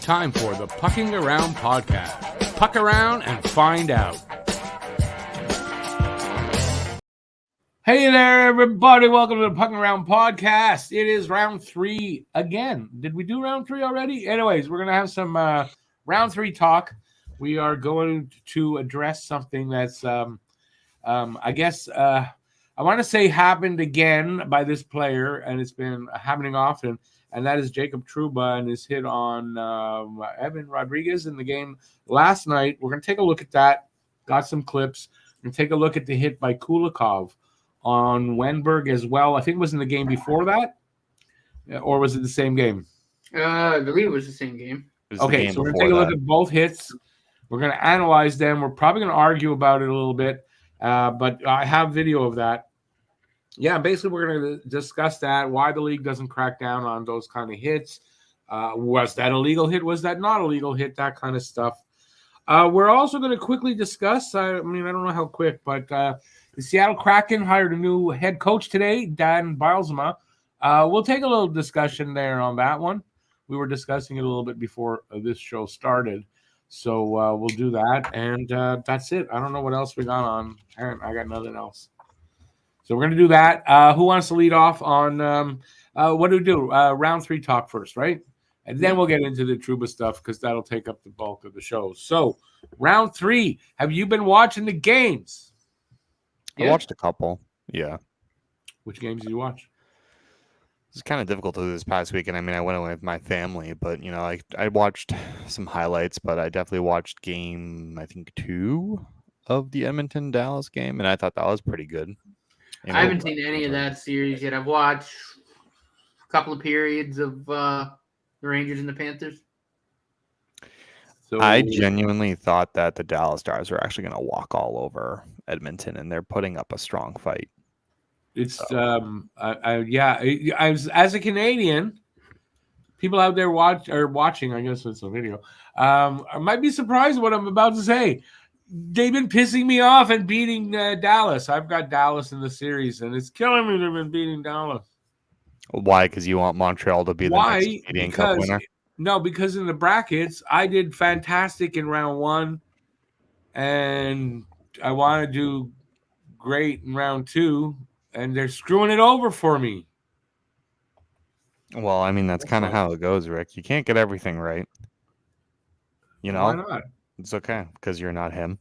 Time for the Pucking Around podcast. Puck around and find out. Hey there, everybody. Welcome to the Pucking Around podcast. It is round 3 again. Did we do round 3 already? Anyways, we're going to have some round 3 talk. We are going to address something that's, I guess, I want to say happened again by this player, and it's been happening often, and that is Jacob Trouba and his hit on Evan Rodriguez in the game last night. We're going to take a look at that. Got some clips. We're going to take a look at the hit by Kulikov on Wenberg as well. I think it was in the game before that, or was it the same game? I believe it was the same game. Okay, so we're going to take a look at both hits. We're going to analyze them. We're probably going to argue about it a little bit, but I have video of that. Yeah, basically we're going to discuss that, why the league doesn't crack down on those kind of hits. Was that a legal hit? Was that not a legal hit? That kind of stuff. We're also going to quickly discuss, I don't know how quick, but the Seattle Kraken hired a new head coach today, Dan Bilesma. We'll take a little discussion there on that one. We were discussing it a little bit before this show started. So we'll do that, and that's it. I don't know what else we got on. I got nothing else. So we're going to do that. Who wants to lead off on what do we do? Round 3 talk first, right? And then we'll get into the Trouba stuff because that'll take up the bulk of the show. So round 3, have you been watching the games? I watched a couple. Yeah. Which games did you watch? It's kind of difficult to do this past weekend. I mean, I went away with my family, but, I watched some highlights, but I definitely watched game, I think, 2 of the Edmonton-Dallas game, and I thought that was pretty good. I haven't seen any of that series yet. I've watched a couple of periods of the Rangers and the Panthers. So I genuinely thought that the Dallas Stars were actually going to walk all over Edmonton, and they're putting up a strong fight. It's as a Canadian, people out there watching. I guess it's a video. I might be surprised what I'm about to say. They've been pissing me off and beating Dallas. I've got Dallas in the series, and it's killing me. They've been beating Dallas. Why? Because you want Montreal to be the next Canadian Cup winner? No, because in the brackets, I did fantastic in round 1, and I want to do great in round 2, and they're screwing it over for me. Well, I mean, that's kind of how it goes, Rick. You can't get everything right. Why not? It's okay, because you're not him.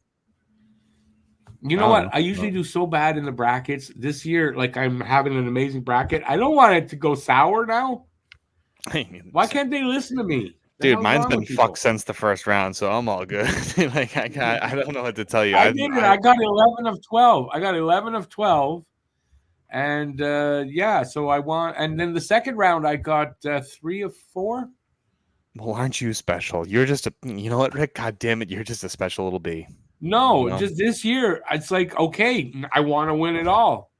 You know what? I usually do so bad in the brackets. This year, I'm having an amazing bracket. I don't want it to go sour now. Why can't they listen to me? Dude, mine's been fucked since the first round, so I'm all good. I don't know what to tell you. I did it. I got 11 of 12. I got 11 of 12. And, so I won. And then the second round, I got 3 of 4. Well, aren't you special? You're just you know what, Rick? God damn it, you're just a special little bee. No, just this year, it's like, okay, I want to win it all.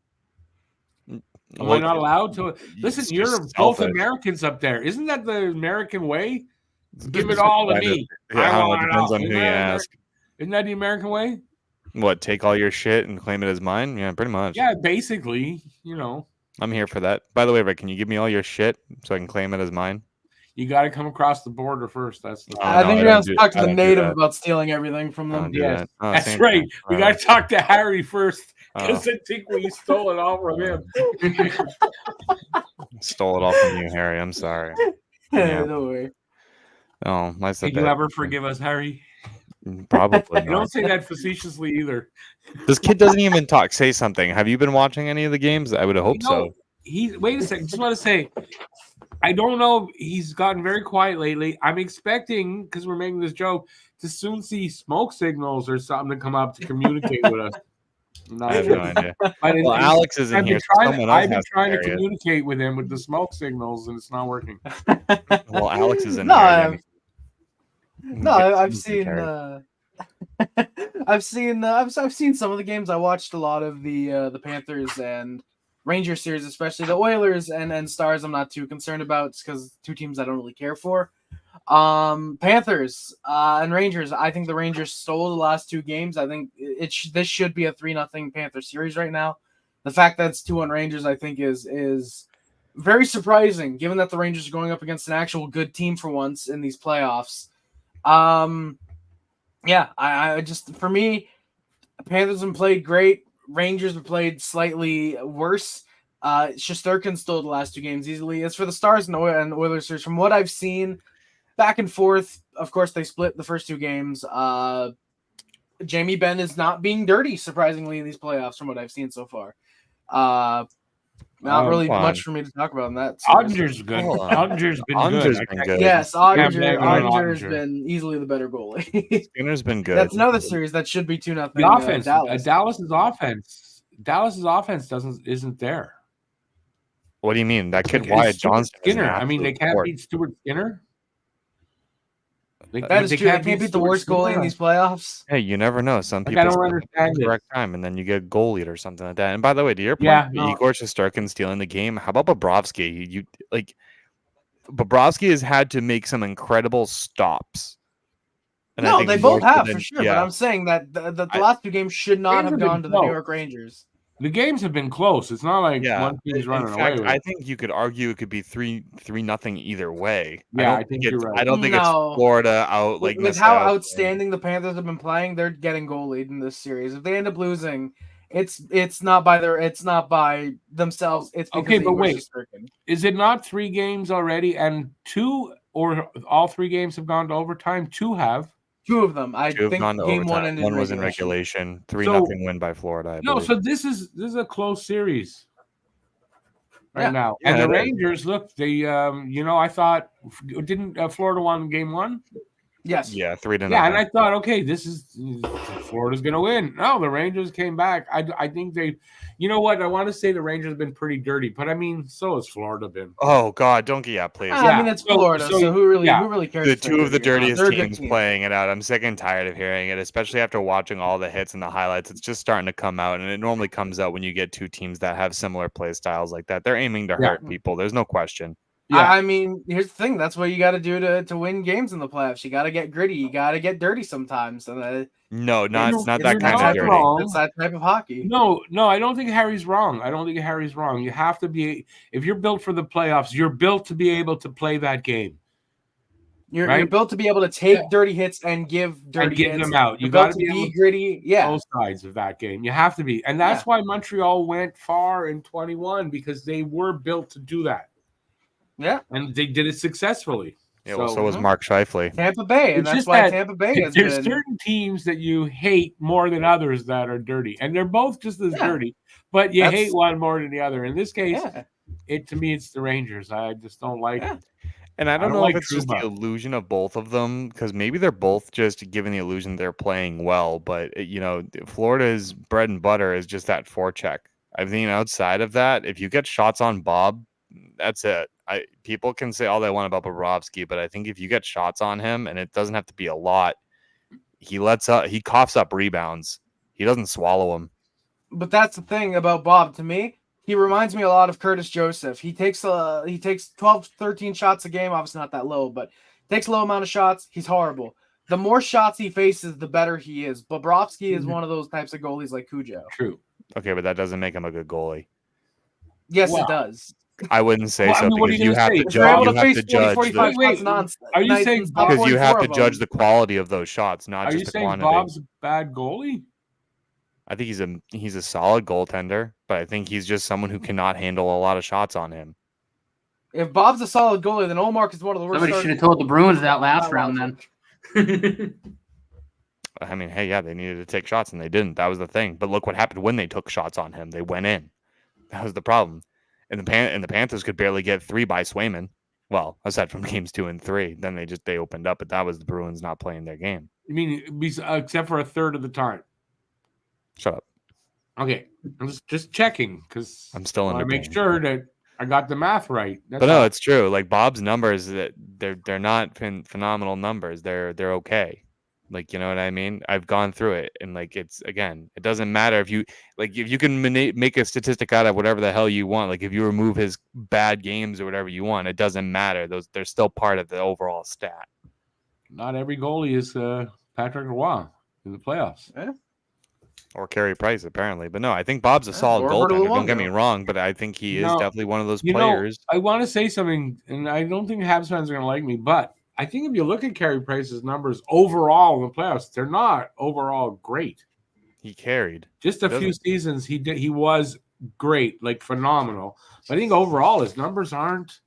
Am I not allowed to? Listen, you're both Americans up there. Isn't that the American way? Give it all to me. Yeah, it depends on who you ask. Isn't that the American way? What, take all your shit and claim it as mine? Yeah, pretty much. Yeah, basically, I'm here for that. By the way, Rick, can you give me all your shit so I can claim it as mine? You got to come across the border first. That's the I think you're going to talk to the native about stealing everything from them. Yes, that's right. We got to talk to Harry first because I think we stole it all from him. Stole it all from you, Harry. I'm sorry. Yeah. Don't worry. Oh, Did you ever forgive us, Harry? Probably. Don't say that facetiously either. This kid doesn't even talk. Say something. Have you been watching any of the games? I would hope so. Wait a second. Just want to say, I don't know. He's gotten very quiet lately. I'm expecting, because we're making this joke, to soon see smoke signals or something to come up to communicate with us. I have no idea. Well, Alex is in here. I've been trying to communicate with him with the smoke signals, and it's not working. Well, Alex is in here. I've seen. I've seen some of the games. I watched a lot of the Panthers and Rangers series, especially the Oilers and Stars. I'm not too concerned about because 2 teams I don't really care for. Panthers and Rangers. I think the Rangers stole the last 2 games. I think this should be a 3-0 Panther series right now. The fact that it's 2-1 Rangers, I think, is very surprising, given that the Rangers are going up against an actual good team for once in these playoffs. Yeah, I just, for me, Panthers have played great. Rangers have played slightly worse. Shesterkin stole the last 2 games easily. As for the Stars and Oilers, from what I've seen, back and forth. Of course, they split the first 2 games. Jamie Benn is not being dirty, surprisingly, in these playoffs from what I've seen so far. Not really much for me to talk about in that series. Ottinger's good. Ottinger's been Ottinger's good. been good. Yes, bang on Ottinger has Ottinger. been easily the better goalie. Skinner's been good. That's another series that should be 2-0. The offense, Dallas. Dallas's offense isn't there. What do you mean? That kid It's Wyatt Stuart Johnston. Skinner. I mean, they can't beat Stuart Skinner. That is true. They can't beat the worst goalie in these playoffs. Hey, you never know. Some Like, people I don't step up understand at the it. correct time, and then you get goalied or something like that. And by the way, to your point, Yeah, no. Igor Shesterkin stealing the game. How about Bobrovsky? Bobrovsky has had to make some incredible stops. And I No, think they more both so have than- for sure. yeah. But I'm saying that the last 2 games should not Games have have gone been to the New close. York Rangers. The games have been close. It's not like one team's In running fact, away with I it. think you could argue it could be 3-0 either way. Yeah, I think you're right. I don't think No. it's Florida out like With how Nassau. outstanding the Panthers have been playing, they're getting goalied in this series. If they end up losing, it's not by themselves. It's because Okay, of but Igor wait. Shesterkin. Is it not 3 games already? And 2 or all 3 games have gone to overtime? 2 have. 2 of them. I Two have think gone to game 1 overtime. ended One was in regulation. regulation. 3-0 So- win by Florida. I No, believe. so this is a close series right Yeah. now. Yeah, And the it is. Rangers, look, they I thought didn't Florida won game 1? Yes. Yeah, 3-0. Yeah, and I thought, okay, Florida's going to win. No, the Rangers came back. I think they, you know what? I want to say the Rangers have been pretty dirty, but I mean, so has Florida been. Oh God, don't get please. I mean, it's Florida, so who really cares? The if they're 2 of the dirty or not? dirtiest They're a good teams team. playing it out. I'm sick and tired of hearing it, especially after watching all the hits and the highlights. It's just starting to come out, and it normally comes out when you get 2 teams that have similar play styles like that. They're aiming to hurt people. There's no question. Yeah. I mean, here's the thing. That's what you got to do to win games in the playoffs. You got to get gritty. You got to get dirty sometimes. And No, not You're that kind not of dirty. wrong. It's that type of hockey. No, I don't think Harry's wrong. You have to be, if you're built for the playoffs, you're built to be able to play that game. You're built to be able to take dirty hits and give dirty give hits. them out. You You're got built to to be able be gritty. Yeah. both sides of that game. You have to be. And that's why Montreal went far in 21, because they were built to do that. Yeah. And they did it successfully. Yeah, well, so was Mark Scheifele. Tampa Bay, and It's that's just why that Tampa Bay has there's been. certain teams that you hate more than others that are dirty, and they're both just as dirty, but you hate one more than the other. In this case, to me, it's the Rangers. I just don't like. Yeah. And I don't know like if it's just the Trouba. illusion of both of them, because maybe they're both just giving the illusion they're playing well. But Florida's bread and butter is just that forecheck. I mean, outside of that, if you get shots on Bob, that's it. People can say all they want about Bobrovsky, but I think if you get shots on him, and it doesn't have to be a lot, he coughs up rebounds. He doesn't swallow them. But that's the thing about Bob. To me, he reminds me a lot of Curtis Joseph. He takes 12, 13 shots a game. Obviously not that low, but takes a low amount of shots. He's horrible. The more shots he faces, the better he is. Bobrovsky is one of those types of goalies like Cujo. True. Okay, but that doesn't make him a good goalie. Yes, it does. I wouldn't say so, what are because you you gonna have say? to If you're able judge. to You have to judge. 45 Wait, shots are you saying Because you have to judge the quality of those shots, not Are just you the saying quantity. Bob's a bad goalie? I think he's a solid goaltender, but I think he's just someone who cannot handle a lot of shots on him. If Bob's a solid goalie, then Olmark is one of the worst. Somebody should have told the Bruins that last round then. I mean, hey, yeah, they needed to take shots and they didn't. That was the thing. But look what happened when they took shots on him. They went in. That was the problem. And the Panthers could barely get 3 by Swayman. Well, aside from games 2 and 3, then they opened up. But that was the Bruins not playing their game. You mean except for a third of the time? Shut up. Okay, I'm just checking because I'm still I in. want to make sure that I got the math right. But no, it's true. Like Bob's numbers, that they're not phenomenal numbers. They're okay. Like, you know what I mean? I've gone through it, and like it doesn't matter if you can make a statistic out of whatever the hell you want. Like if you remove his bad games or whatever you want, it doesn't matter. They're still part of the overall stat. Not every goalie is Patrick Roy in the playoffs. Yeah. Or Carey Price, apparently. But no, I think Bob's a solid Roberto goaltender. Don't get me Luongo. wrong, but I think he is No, definitely one of those You know, players. I want to say something, and I don't think Habs fans are going to like me, but I think if you look at Carey Price's numbers overall in the playoffs, they're not overall great. He carried. Just a few seasons he was great, like phenomenal. But I think overall his numbers aren't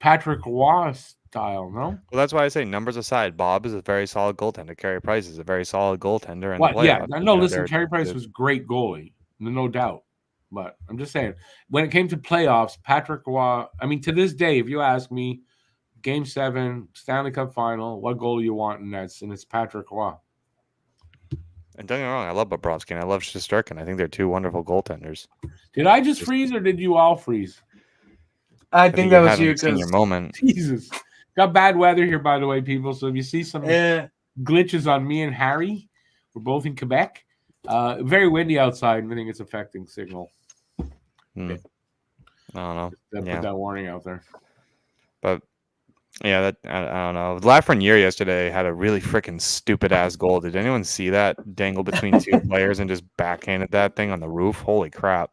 Patrick Roy style, no? Well, that's why I say, numbers aside, Bob is a very solid goaltender. Carey Price is a very solid goaltender in the playoffs. Yeah, no, listen, Carey Price was great goalie, no doubt. But I'm just saying, when it came to playoffs, Patrick Roy, I mean, to this day, if you ask me, Game 7, Stanley Cup Final, what goal you want in that? And it's Patrick Roy. And don't get me wrong, I love Bobrovsky and I love Shesterkin. I think they're two wonderful goaltenders. Did I just freeze or did you all freeze? I think that was you seen your moment. Jesus. Got bad weather here, by the way, people. So if you see some glitches on me and Harry, we're both in Quebec. Very windy outside. I think it's affecting signal. I don't know. Put that warning out there. But yeah, that I don't know. Lafreniere yesterday had a really freaking stupid ass goal. Did anyone see that? Dangle between two players and just backhanded that thing on the roof. Holy crap!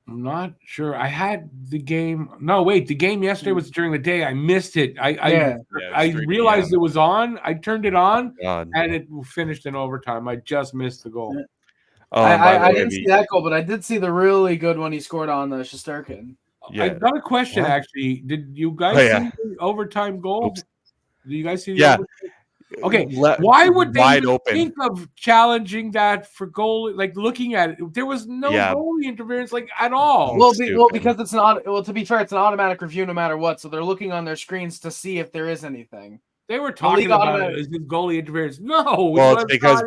I'm not sure. I had the game. No, wait. The game yesterday was during the day. I missed it. I realized it was on. I turned it on, and it finished in overtime. I just missed the goal. Oh, I didn't see that goal, but I did see the really good one he scored on the Shesterkin. Yeah. I got a question, actually. Did you guys see the overtime goal? Oops. Did you guys see the overtime? Okay, why would they think of challenging that for goal? Like looking at it, there was no goalie interference, like at all. Well, because it's not. Well, to be fair, it's an automatic review no matter what. So they're looking on their screens to see if there is anything. They were talking about it as goalie interference. No, well, it's because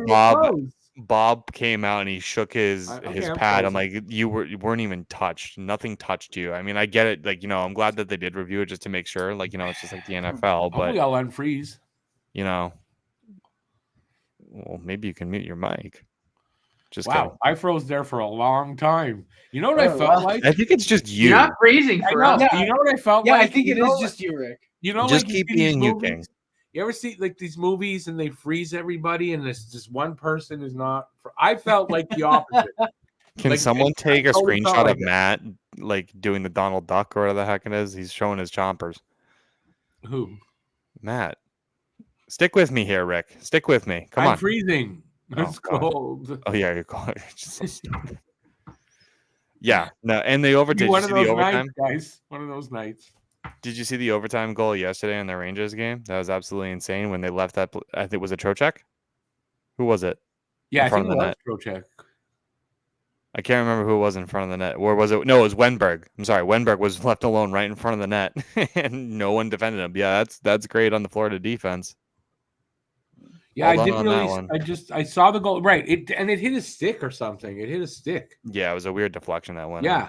Bob came out and he shook his pad. I'm like, you weren't even touched. Nothing touched you. I mean, I get it. Like, I'm glad that they did review it just to make sure. Like, it's just like the NFL. But I'll unfreeze. Well, maybe you can mute your mic. Just wow, kidding. I froze there for a long time. You know what I felt like? I think it's just you. You're not freezing for us. You know what I felt like? Yeah, I think it is just you, Rick. Just keep being you, King. You ever see like these movies and they freeze everybody and there's just one person is not? I felt like the opposite. Can someone take a screenshot of Matt like doing the Donald Duck or whatever the heck it is? He's showing his chompers. Who? Matt. Stick with me here, Rick. Stick with me. Come on. I'm freezing. It's cold. Oh yeah, you're cold. You're just so stupid. Yeah. No, and they overtime. Did you see the overtime, guys? One of those nights. Did you see the overtime goal yesterday in the Rangers game? That was absolutely insane when they left that. I think it was a Trocheck. Who was it? Yeah, I think it was Trocheck. I can't remember who it was in front of the net. Or was it? No, it was Wenberg. I'm sorry. Wenberg was left alone right in front of the net, and no one defended him. Yeah, that's great on the Florida defense. Yeah, I didn't really. I saw the goal. Right, it hit a stick or something. It hit a stick. Yeah, it was a weird deflection that went. Yeah,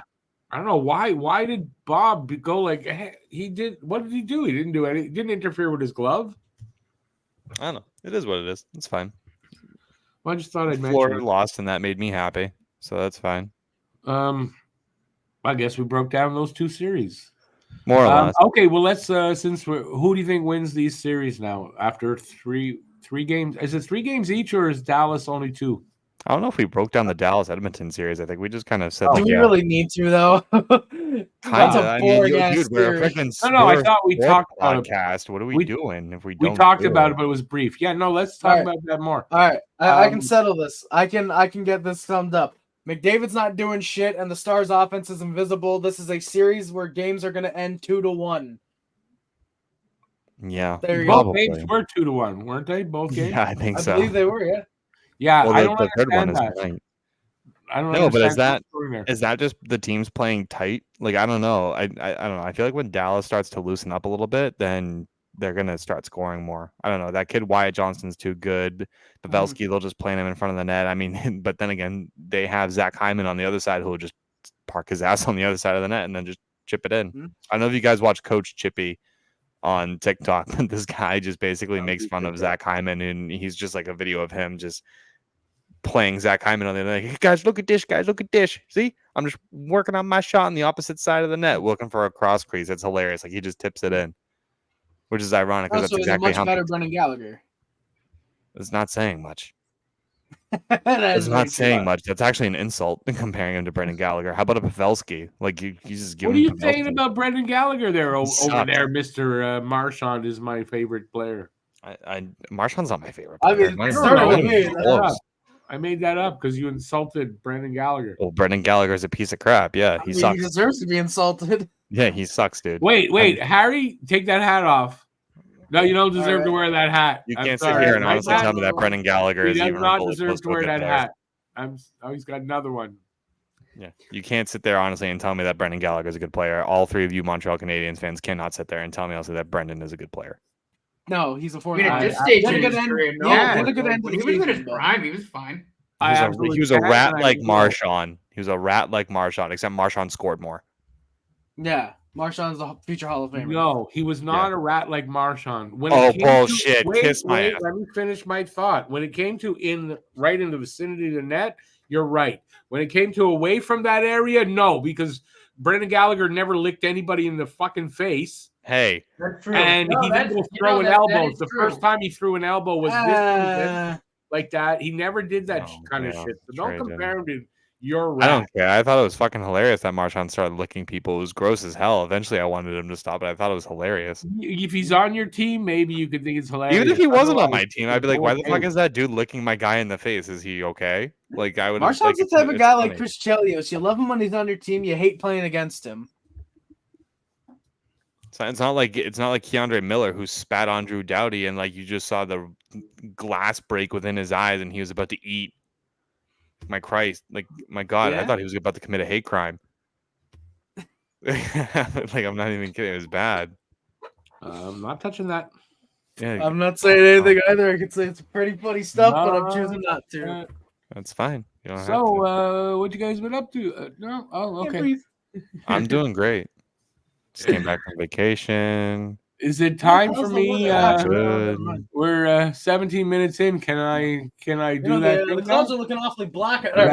I don't know why. Why did Bob go like he did? What did he do? He didn't do anything. He didn't interfere with his glove. I don't know. It is what it is. It's fine. Well, I just thought I'd mention Florida lost, and that made me happy. So that's fine. I guess we broke down those two series. More or less. Okay, well let's who do you think wins these series now after three games? Is it 3 games each or is Dallas only 2? I don't know if we broke down the Dallas Edmonton series. I think we just kind of said. Do we really need to though? That's a boring ass series. We're a freaking I thought we talked about podcast. What are we doing if we don't? We talked about it, but it was brief. Yeah, no, let's talk about that more. All right, I can settle this. I can get this summed up. McDavid's not doing shit, and the Stars' offense is invisible. This is a series where games are going to end 2-1. Yeah, both games were 2-1, weren't they? Both games. Yeah, I think so. I believe they were. Yeah. Yeah, well, I don't understand that. I don't know, but is that just the teams playing tight? Like I don't know. I don't know. I feel like when Dallas starts to loosen up a little bit, then they're gonna start scoring more. I don't know. That kid Wyatt Johnston's too good. Pavelski, they'll just play him in front of the net. I mean, but then again, they have Zach Hyman on the other side who will just park his ass on the other side of the net and then just chip it in. I don't know if you guys watch Coach Chippy on TikTok, but this guy just basically makes fun of Zach Hyman, and he's just like a video of him just playing Zach Hyman on the other. Like, hey, guys, look at this. Guys, look at this. See, I'm just working on my shot on the opposite side of the net, looking for a cross crease. That's hilarious. Like he just tips it in. Which is ironic because that's exactly how better Brendan Gallagher. It's not saying much. That's not saying much. That's actually an insult comparing him to Brendan Gallagher. How about a Pavelski? Like you just give What are him you Pavelski. saying about Brendan Gallagher there over sucked. there, Mr. Marchand is my favorite player. Marchand's not my favorite I player. mean, Not it even started with close. me. Close. I made that up because you insulted Brendan Gallagher. Well, Brendan Gallagher's a piece of crap. Yeah, he He sucks. deserves to be insulted. Yeah, he sucks, dude. Wait, Harry, take that hat off. No, you don't deserve to wear that hat. You I'm can't sorry. sit here and Right, honestly Matt? tell me that Brendan Gallagher He is does even not remotely deserve close to to a wear good that player. hat. He's got another one. Yeah, you can't sit there honestly and tell me that Brendan Gallagher is a good player. All three of you Montreal Canadiens fans cannot sit there and tell me also that Brendan is a good player. No, he's a I four. mean, at I- this stage he had in a his good end. career, no. He had a good end. When he was in his prime, he was fine. He absolutely was a can, rat and I like will. Marchand. He was a rat like Marchand, except Marchand scored more. Yeah, Marchand's a future Hall of Famer. No, he was not a rat like Marchand. When Oh, it came bullshit. To, Kiss my ass. let me finish my thought. When it came to right in the vicinity of the net, you're right. When it came to away from that area, no, because Brendan Gallagher never licked anybody in the fucking face. Hey, That's true. And he didn't go throwing elbows. The first time he threw an elbow was this season, like that. He never did that kind of shit. So don't compare him to your rat. I don't care. I thought it was fucking hilarious that Marchand started licking people. It was gross as hell. Eventually, I wanted him to stop, but I thought it was hilarious. If he's on your team, maybe you could think it's hilarious. Even if he wasn't on my team, I'd be like, "Why the fuck is that dude licking my guy in the face? Is he okay?" Like, I would. Marchand's like, the type of guy like funny. Chris Chelios. You love him when he's on your team. You hate playing against him. It's not like Keandre Miller who spat on Drew Doughty and like you just saw the glass break within his eyes and he was about to eat. My Christ, like my God, I thought he was about to commit a hate crime. Like I'm not even kidding. It was bad. I'm not touching that. Yeah, I'm not saying anything either. I could say it's pretty funny stuff, but I'm choosing not to. that's fine. You don't have to. So, what you guys been up to? No, oh, okay. I'm doing great. Just came back from vacation. Is it time for me? Good. We're 17 minutes in. Can I do that? The clouds are looking awfully black. You guys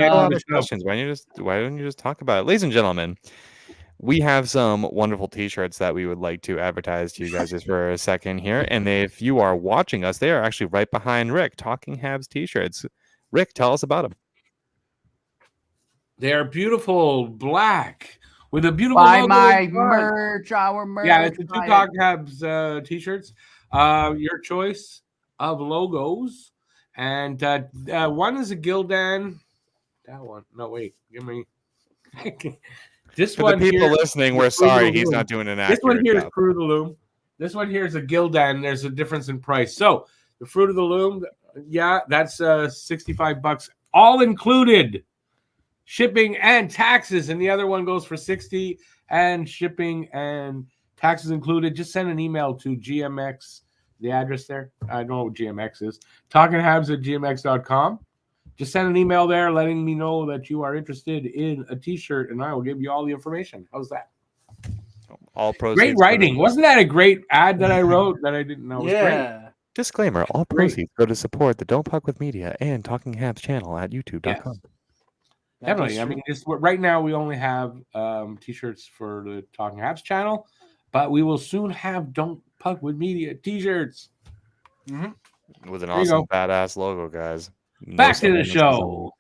have a lot of questions. Why don't you just talk about it, ladies and gentlemen? We have some wonderful T-shirts that we would like to advertise to you guys just for a second here. And if you are watching us, they are actually right behind Rick. Talking Habs T-shirts. Rick, tell us about them. They are beautiful black with a beautiful Buy logo my in front. merch, our merch. Yeah, it's the two Talk Habs T-shirts. Your choice of logos, and one is a Gildan. That one. No, wait. Give me. This For one the people here, listening, we're sorry he's not doing an accurate This one here is job. Fruit of the Loom. This one here is a Gildan. There's a difference in price. So the Fruit of the Loom, yeah, that's $65, all included, shipping and taxes. And the other one goes for $60 and shipping and taxes included. Just send an email to GMX. The address there, I know what GMX is. TalkingHabs@gmx.com. Just send an email there letting me know that you are interested in a T-shirt, and I will give you all the information. How's that? All proceeds. Great writing. Wasn't that a great ad that I wrote that I didn't know? Yeah. Disclaimer, all proceeds go to support the Don't Puck with Media and Talking Habs channel at youtube.com. Yes. Definitely. I mean, right now we only have T-shirts for the Talking Habs channel, but we will soon have Don't Puck with Media T-shirts. With an awesome badass logo, guys. Back to the show.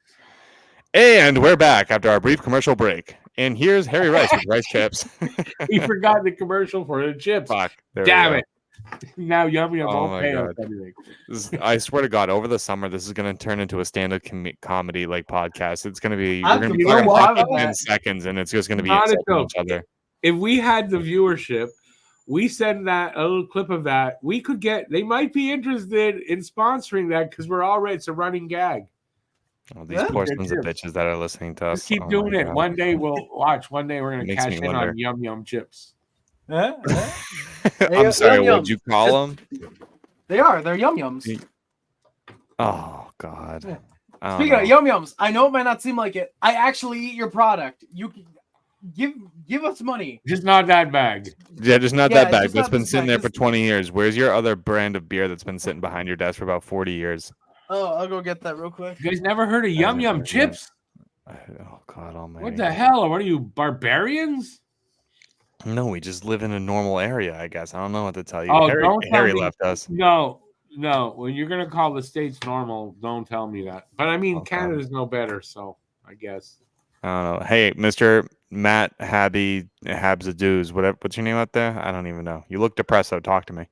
And we're back after our brief commercial break. And here's Harry Rice with Rice Chips. We forgot the commercial for the chips. Fuck. Damn it. Now Yummy Oh my God. I swear to God, over the summer, this is going to turn into a stand-up comedy like podcast. It's going to be we're going to be talking 10 seconds, and it's just going to be insulting each other. If we had the viewership, we send that a little clip of that. We could get. They might be interested in sponsoring that because we're already. It's a running gag. Oh, these poor sons of bitches that are listening to us. Just keep doing it. One day we'll watch. One day we're going to cash in on Yum Yum chips. I'm sorry, what'd you call them? They are. They're Yum Yums. Oh, God. Speaking of Yum Yums, I know it might not seem like it. I actually eat your product. You can give us money. Just not that bag. Yeah, just not that bag. That's been sitting there for 20 years. Where's your other brand of beer that's been sitting behind your desk for about 40 years? Oh, I'll go get that real quick. You guys never heard of Yum Yum chips? Oh, God almighty. What the hell? What are you, barbarians? No, we just live in a normal area, I guess. I don't know what to tell you. Oh, Harry left us. No, No, when you're gonna call the states normal, don't tell me that. But I mean, Okay. Canada's no better, so I guess. I don't know. Hey, Mr. Matt Habs what's your name out there? I don't even know. You look depressed, though. Talk to me.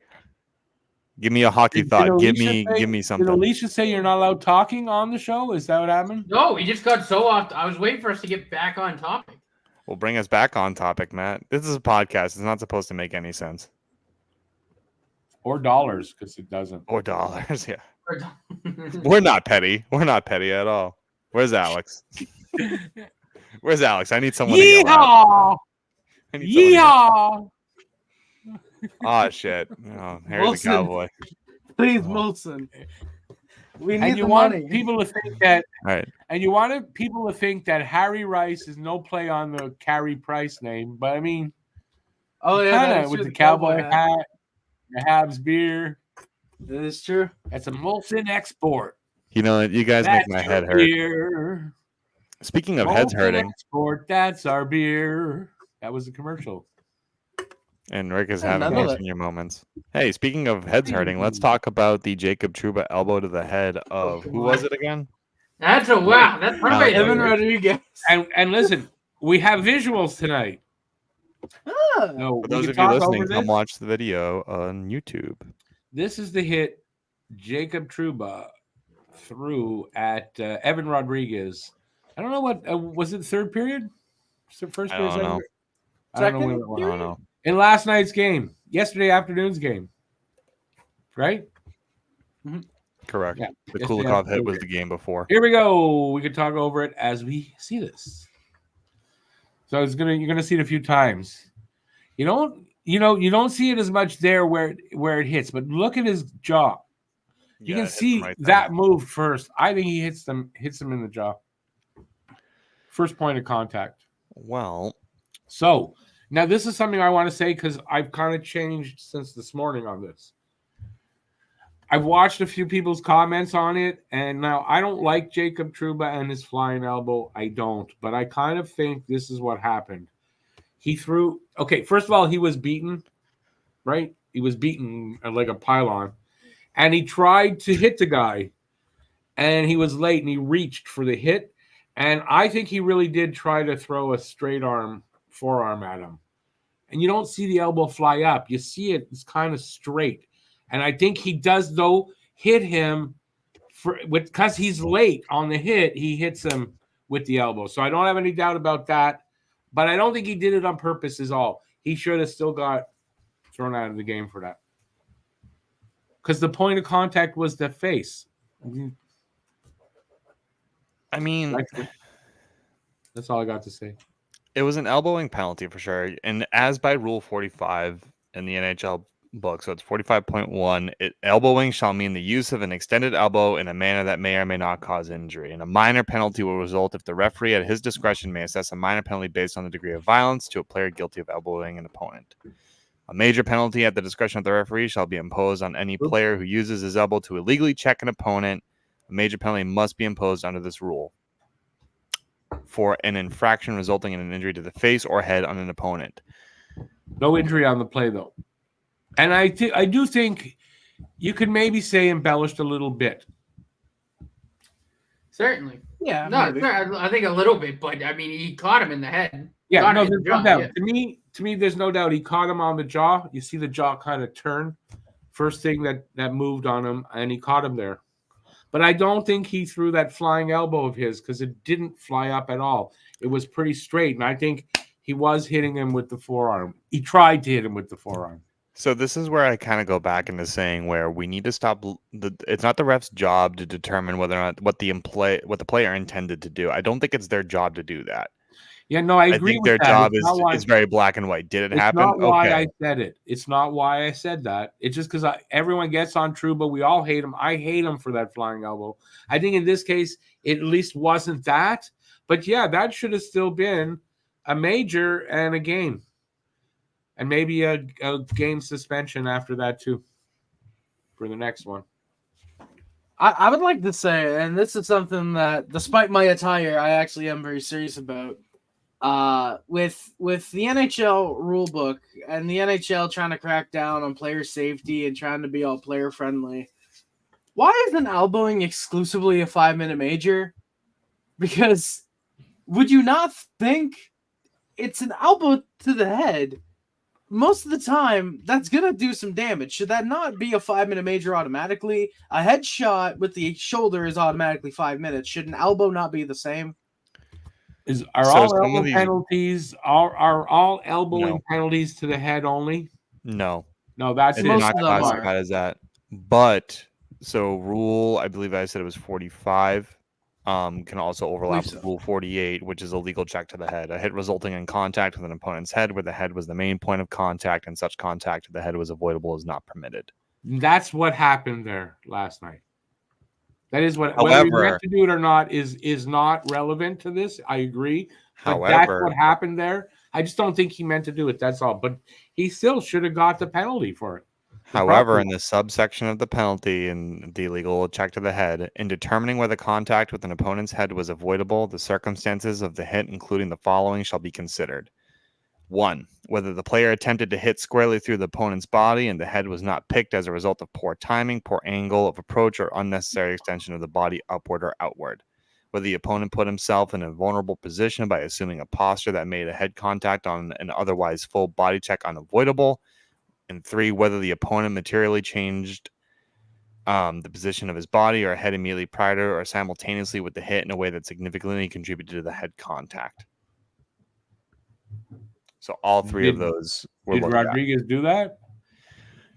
Give me a hockey thought. Give me Did something. Alicia say you're not allowed talking on the show? Is that what happened? No, we just got so off. I was waiting for us to get back on topic. Well, bring us back on topic, Matt. This is a podcast. It's not supposed to make any sense. Or dollars, because it doesn't. Or dollars, yeah. We're not petty. We're not petty at all. Where's Alex? Where's Alex? I need someone to yell at. Yeehaw! I need someone to yell. Yeehaw! Oh, shit. Oh, here's Wilson. the cowboy. Please, Oh. Molson. We And need you the want money. people to think that All right. And you wanted people to think that Harry Rice is no play on the Carey Price name, but I mean, Oh yeah, kind that of is with true, the cowboy hat, the Habs beer. That is true. That's a Molson export. You know, you guys That's make my head your hurt. beer. Speaking of heads Molson hurting, export. That's our beer. That was a commercial. and Rick is I didn't having know more that. senior moments. Hey, speaking of heads hurting, let's talk about the Jacob Trouba elbow to the head of who was it again? That's a wow. That's perfect. Evan Rodriguez. And listen, we have visuals tonight. Ah. No, For we those can of you talk listening, over come this. watch the video on YouTube. This is the hit Jacob Trouba threw at Evan Rodriguez. I don't know what was it. Third period, first I period. don't know. I don't know when Second it was. I don't know. In last night's game, yesterday afternoon's game, right? Correct. Yeah. The Yes, Kulikov yeah. hit was the game before. Here we go. We can talk over it as we see this. So you're gonna see it a few times. You don't see it as much there where it hits, but look at his jaw. You Yeah, can it hit see him right that move first. I think he hits him in the jaw. First point of contact. Well, So now this is something I want to say because I've kind of changed since this morning on this. I've watched a few people's comments on it, and now I don't like Jacob Trouba and his flying elbow. I don't, but I kind of think this is what happened. He threw. Okay, first of all, he was beaten, right? He was beaten like a pylon, and he tried to hit the guy, and he was late, and he reached for the hit, and I think he really did try to throw a straight forearm at him, and you don't see the elbow fly up. You see it's kind of straight. And I think he does, though, hit him because he's late on the hit. He hits him with the elbow. So I don't have any doubt about that. But I don't think he did it on purpose is all. He should have still got thrown out of the game for that. Because the point of contact was the face. I mean, that's all I got to say. it was an elbowing penalty for sure. And as by Rule 45 in the NHL book, so it's 45.1, elbowing shall mean the use of an extended elbow in a manner that may or may not cause injury. And a minor penalty will result if the referee at his discretion may assess a minor penalty based on the degree of violence to a player guilty of elbowing an opponent. A major penalty at the discretion of the referee shall be imposed on any player who uses his elbow to illegally check an opponent. A major penalty must be imposed under this rule for an infraction resulting in an injury to the face or head on an opponent. No injury on the play, though. And I do think you could maybe say embellished a little bit. Certainly. Yeah. No, maybe. I think a little bit, but I mean, he caught him in the head. Yeah, no, Caught him in there's the no jaw, doubt. yeah. To me, there's no doubt he caught him on the jaw. You see the jaw kind of turn. First thing that moved on him, and he caught him there. But I don't think he threw that flying elbow of his because it didn't fly up at all. It was pretty straight, and I think he was hitting him with the forearm. He tried to hit him with the forearm. So this is where I kind of go back into saying where we need to stop. It's not the ref's job to determine whether or not what the player intended to do. I don't think it's their job to do that. Yeah, no, I agree think with their that. job It's is very black and white. Did it It's happen? not why Okay. I said it. It's not why I said that. It's just because everyone gets on Trouba. We all hate him. I hate him for that flying elbow. I think in this case, it at least wasn't that. But yeah, that should have still been a major and a game. And maybe a game suspension after that too for the next one. I would like to say, and this is something that, despite my attire, I actually am very serious about. With the NHL rulebook and the NHL trying to crack down on player safety and trying to be all player friendly, why isn't elbowing exclusively a 5-minute major? Because would you not think it's an elbow to the head? Most of the time, that's gonna do some damage. Should that not be a 5-minute major automatically? A headshot with the shoulder is automatically 5 minutes. Should an elbow not be the same? Are So all some of elbow these penalties are all elbowing No. penalties to the head only? no, No, that's it it. is Most not of them are. classified as that. But so rule, I believe I said it was 45. Can also overlap Believe with so. rule 48, which is a legal check to the head. A hit resulting in contact with an opponent's head, where the head was the main point of contact, and such contact to the head was avoidable, is not permitted. That's what happened there last night. That is what, whether you meant However, to do it or not is not relevant to this. I agree, but that's however, what happened there. I just don't think he meant to do it. That's all. But he still should have got the penalty for it. The However, proper in the subsection of the penalty in the illegal check to the head, in determining whether contact with an opponent's head was avoidable, the circumstances of the hit, including the following, shall be considered. 1. Whether the player attempted to hit squarely through the opponent's body and the head was not picked as a result of poor timing, poor angle of approach, or unnecessary extension of the body upward or outward. Whether the opponent put himself in a vulnerable position by assuming a posture that made a head contact on an otherwise full body check unavoidable. And 3, whether the opponent materially changed the position of his body or head immediately prior to or simultaneously with the hit in a way that significantly contributed to the head contact. So all three of Did- those were did looked at. Rodriguez do that?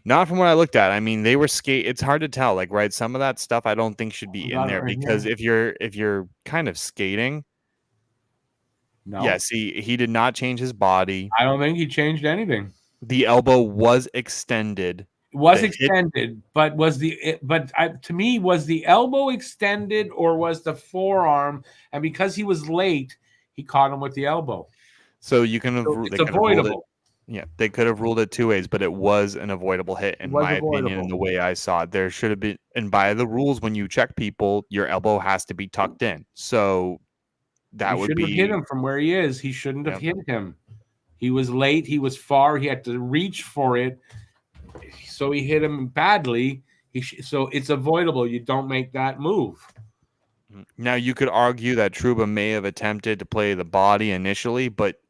Not from what I looked at. I mean, they were skate. It's hard to tell. Like, right, some of that stuff I don't think should be in Got it there right because here. if you're kind of skating, No. yeah. See, he did not change his body. I don't think he changed anything. The elbow was extended. It was The hit- extended, but to me, was the elbow extended or was the forearm? And because he was late, he caught him with the elbow. So you can have So they it's could have ruled it. avoidable. Yeah, they could have ruled it two ways, but it was an avoidable hit, in was my opinion, and avoidable. the way I saw it. There should have been, and by the rules, when you check people, your elbow has to be tucked in. So that You would shouldn't have hit be him from where he is. He shouldn't have Yep. hit him. He was late. He was far. He had to reach for it. So he hit him badly. So it's avoidable. You don't make that move. Now you could argue that Trouba may have attempted to play the body initially, but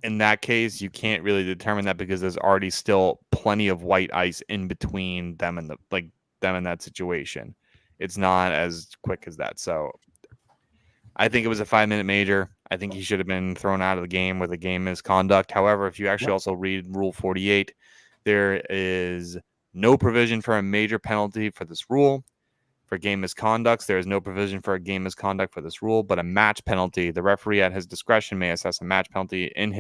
in that case, you can't really determine that because there's already still plenty of white ice in between them and them in that situation. It's not as quick as that. So I think it was a 5-minute major. I think he should have been thrown out of the game with a game misconduct. However, if you actually also read Rule 48, there is no provision for a major penalty for this rule. For game misconducts, there is no provision for a game misconduct for this rule, but a match penalty. The referee at his discretion may assess a match penalty in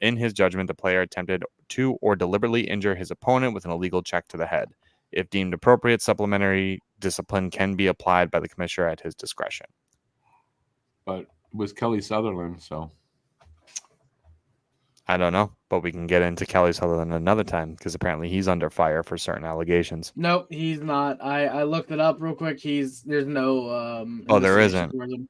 his judgment. The player attempted to or deliberately injure his opponent with an illegal check to the head. If deemed appropriate, supplementary discipline can be applied by the commissioner at his discretion. But it was Kelly Sutherland, so I don't know, but we can get into Kelly Sutherland another time because apparently he's under fire for certain allegations. Nope, he's not. I looked it up real quick. There's no Oh, there investigation isn't. towards him.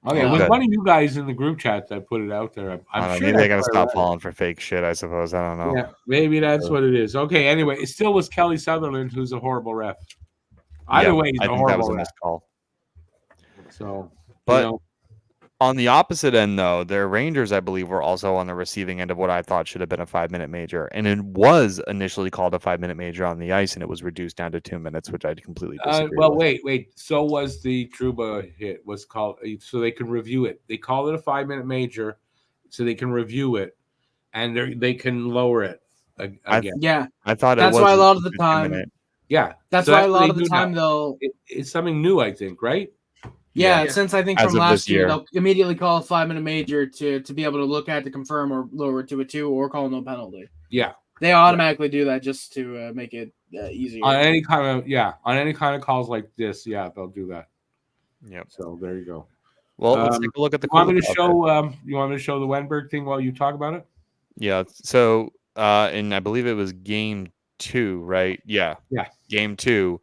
okay. Oh, It was good. one of you guys in the group chat that put it out there. I I'm don't know, sure maybe they gotta that's stop what it falling for fake shit, I suppose. I don't know. was. Yeah, maybe that's what it is. Okay. Anyway, it still was Kelly Sutherland, who's a horrible ref. Either way, he's I a think that was horrible a ref. missed call. So, But on the opposite end, though, their Rangers, I believe, were also on the receiving end of what I thought should have been a 5-minute major. And it was initially called a 5-minute major on the ice, and it was reduced down to 2 minutes, which I completely disagree well, with. wait. So was the Trouba hit was called so they can review it. They call it a 5-minute major, so they can review it, and they can lower it again. Yeah, I thought that's it was why a lot of the 2 time. minute. Yeah, That's so why a what lot they of the do now. time they'll. It's something new, I think, right? Yeah, Yeah. since I think As from of this last year, year. they'll immediately call a 5-minute major to be able to look at to confirm or lower it to a 2 or call no penalty. Yeah. They automatically do that just to make it easier. On any kind of calls like this, they'll do that. Yep. So there you go. Well, let's take a look at the You want me to Kulikov hit. show? You want me to show the Wenberg thing while you talk about it? Yeah. So, and I believe it was game 2, right? Yeah. Yeah. Game 2.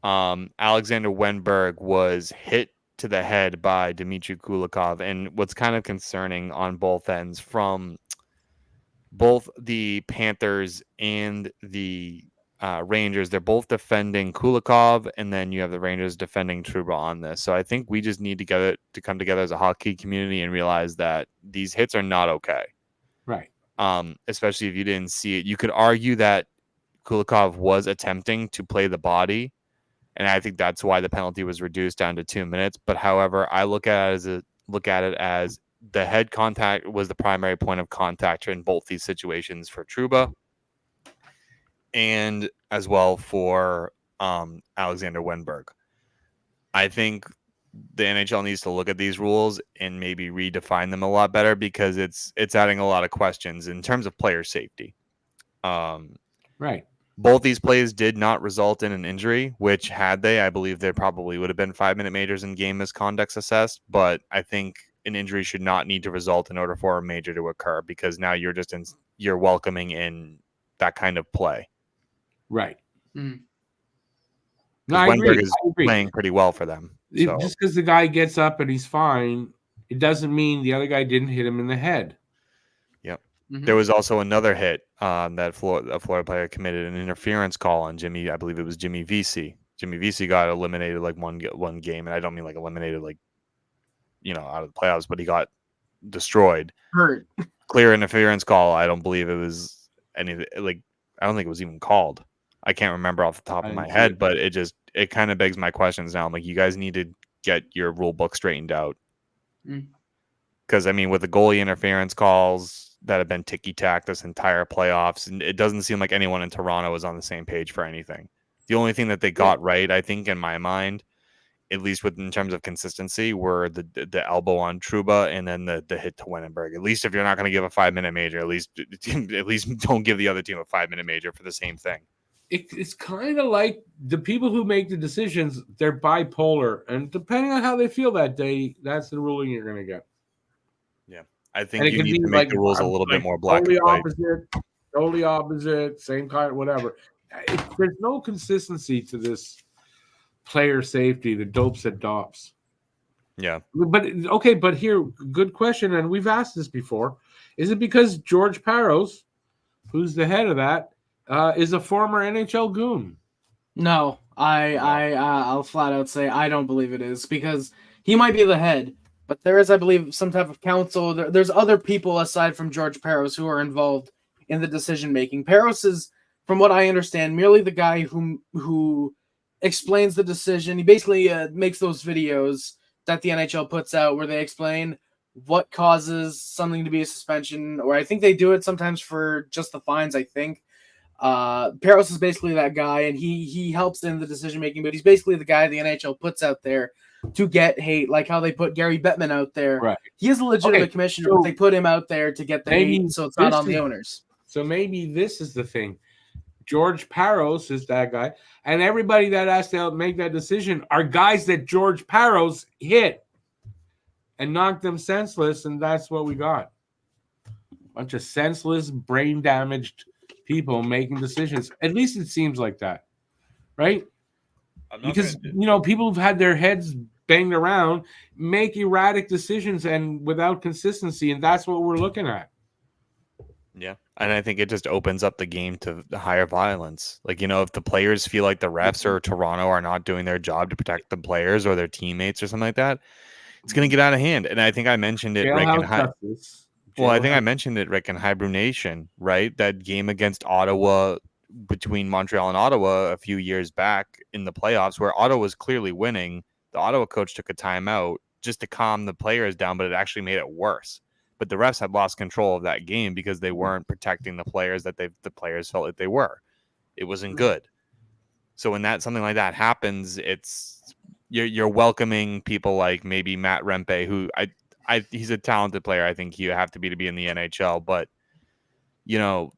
Alexander Wenberg was hit to the head by Dmitry Kulikov. And what's kind of concerning on both ends from both the Panthers and the Rangers, they're both defending Kulikov, and then you have the Rangers defending Trouba on this. So I think we just need to come together as a hockey community and realize that these hits are not okay. Right. Especially if you didn't see it. You could argue that Kulikov was attempting to play the body, and I think that's why the penalty was reduced down to 2 minutes. But however, I look at it as the head contact was the primary point of contact in both these situations for Trouba, and as well for Alexander Wenberg. I think the NHL needs to look at these rules and maybe redefine them a lot better, because it's adding a lot of questions in terms of player safety. Right. Both these plays did not result in an injury, which had they, I believe there probably would have been 5-minute majors in game misconduct assessed. But I think an injury should not need to result in order for a major to occur, because now you're welcoming in that kind of play. Right. Mm. No, I agree. Wenberg is playing pretty well for them. So. Just because the guy gets up and he's fine, it doesn't mean the other guy didn't hit him in the head. Yep. Mm-hmm. There was also another hit that a Florida player committed an interference call on Jimmy. I believe it was Jimmy Vesey. Jimmy Vesey got eliminated like one game, and I don't mean like eliminated like, out of the playoffs, but he got destroyed. Hurt. Clear interference call. I don't believe it was anything. Like, I don't think it was even called. I can't remember off the top of my head, but it kind of begs my questions now. I'm like, you guys need to get your rule book straightened out. Because, I mean, with the goalie interference calls that have been ticky-tack this entire playoffs, and it doesn't seem like anyone in Toronto is on the same page for anything. The only thing that they got right, I think, in my mind, at least in terms of consistency, were the elbow on Trouba and then the hit to Wenberg. At least if you're not going to give a 5-minute major, at least don't give the other team a 5-minute major for the same thing. It's kind of like the people who make the decisions, they're bipolar, and depending on how they feel that day, that's the ruling you're going to get. Yeah, I think you need to make the rules a little bit more black totally and white. Totally opposite, same kind, whatever. There's no consistency to this player safety, the D.O.P.S and D.O.P.S. Yeah. But here, good question, and we've asked this before. Is it because George Parros, who's the head of that, is a former NHL goon? No, I'll flat out say I don't believe it is, because he might be the head, but there is, I believe, some type of council. There's other people aside from George Parros who are involved in the decision making. Parros is, from what I understand, merely the guy who explains the decision. He basically makes those videos that the NHL puts out where they explain what causes something to be a suspension, or I think they do it sometimes for just the fines, I think. Parros is basically that guy, and he helps in the decision making, but he's basically the guy the NHL puts out there to get hate, like how they put Gary Bettman out there. Right. He is a legitimate commissioner, but they put him out there to get the hate, so it's not on the owners. So maybe this is the thing. George Parros is that guy, and everybody that has to make that decision are guys that George Parros hit and knocked them senseless, and that's what we got. Bunch of senseless, brain-damaged people making decisions. At least it seems like that, right? Because people who've had their heads banged around make erratic decisions and without consistency, and that's what we're looking at. Yeah, and I think it just opens up the game to the higher violence. Like, if the players feel like the refs or Toronto are not doing their job to protect the players or their teammates or something like that, it's going to get out of hand. And I think I mentioned it, Rick, I mentioned it, Rick, in Hybrid Nation, right? That game against Ottawa, between Montreal and Ottawa a few years back in the playoffs, where Ottawa was clearly winning. The Ottawa coach took a timeout just to calm the players down, but it actually made it worse. But the refs had lost control of that game because they weren't protecting the players that the players felt that they were. It wasn't good. So when something like that happens, you're welcoming people like maybe Matt Rempe, who he's a talented player. I think you have to be in the NHL. But did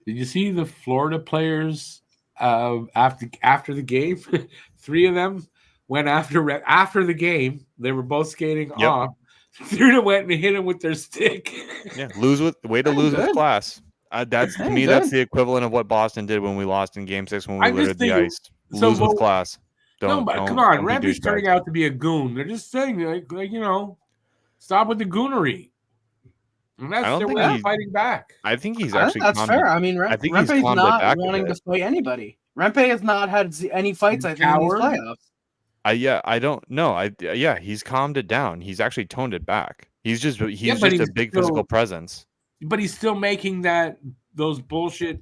you see the Florida players after the game? 3 of them went after the game. They were both skating off. 3 went and hit him with their stick. Yeah, lose with class. That's to me, that's the equivalent of what Boston did when we lost in Game 6 when we littered the ice. Lose with class. Come on, Rempe's turning out to be a goon. They're just saying like stop with the goonery. And that's I don't their think way of he- fighting back. I think he's I think actually that's calmed fair. it. I mean, I think he's Rempe's calmed it not back a wanting to bit. fight anybody. Rempe has not had any fights, I think, in these Coward. playoffs. I don't know. He's calmed it down. He's actually toned it back. He's just but a big physical presence. But he's still making those bullshit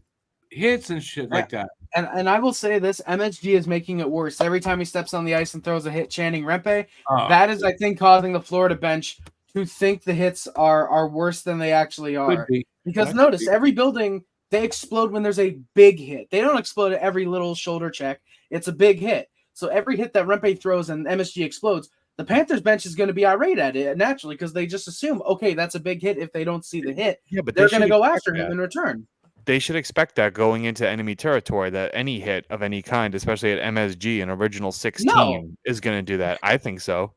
hits and shit like that. And I will say this, MSG is making it worse. Every time he steps on the ice and throws a hit chanting Rempe, that is, I think, causing the Florida bench to think the hits are worse than they actually are. Could be. Because That notice, could be. every building, they explode when there's a big hit. They don't explode at every little shoulder check. It's a big hit. So every hit that Rempe throws and MSG explodes, the Panthers bench is going to be irate at it naturally because they just assume, okay, that's a big hit. If they don't see the hit, But they're going to go after him in return. They should expect that going into enemy territory, that any hit of any kind, especially at MSG, an original 16, is going to do that. I think so.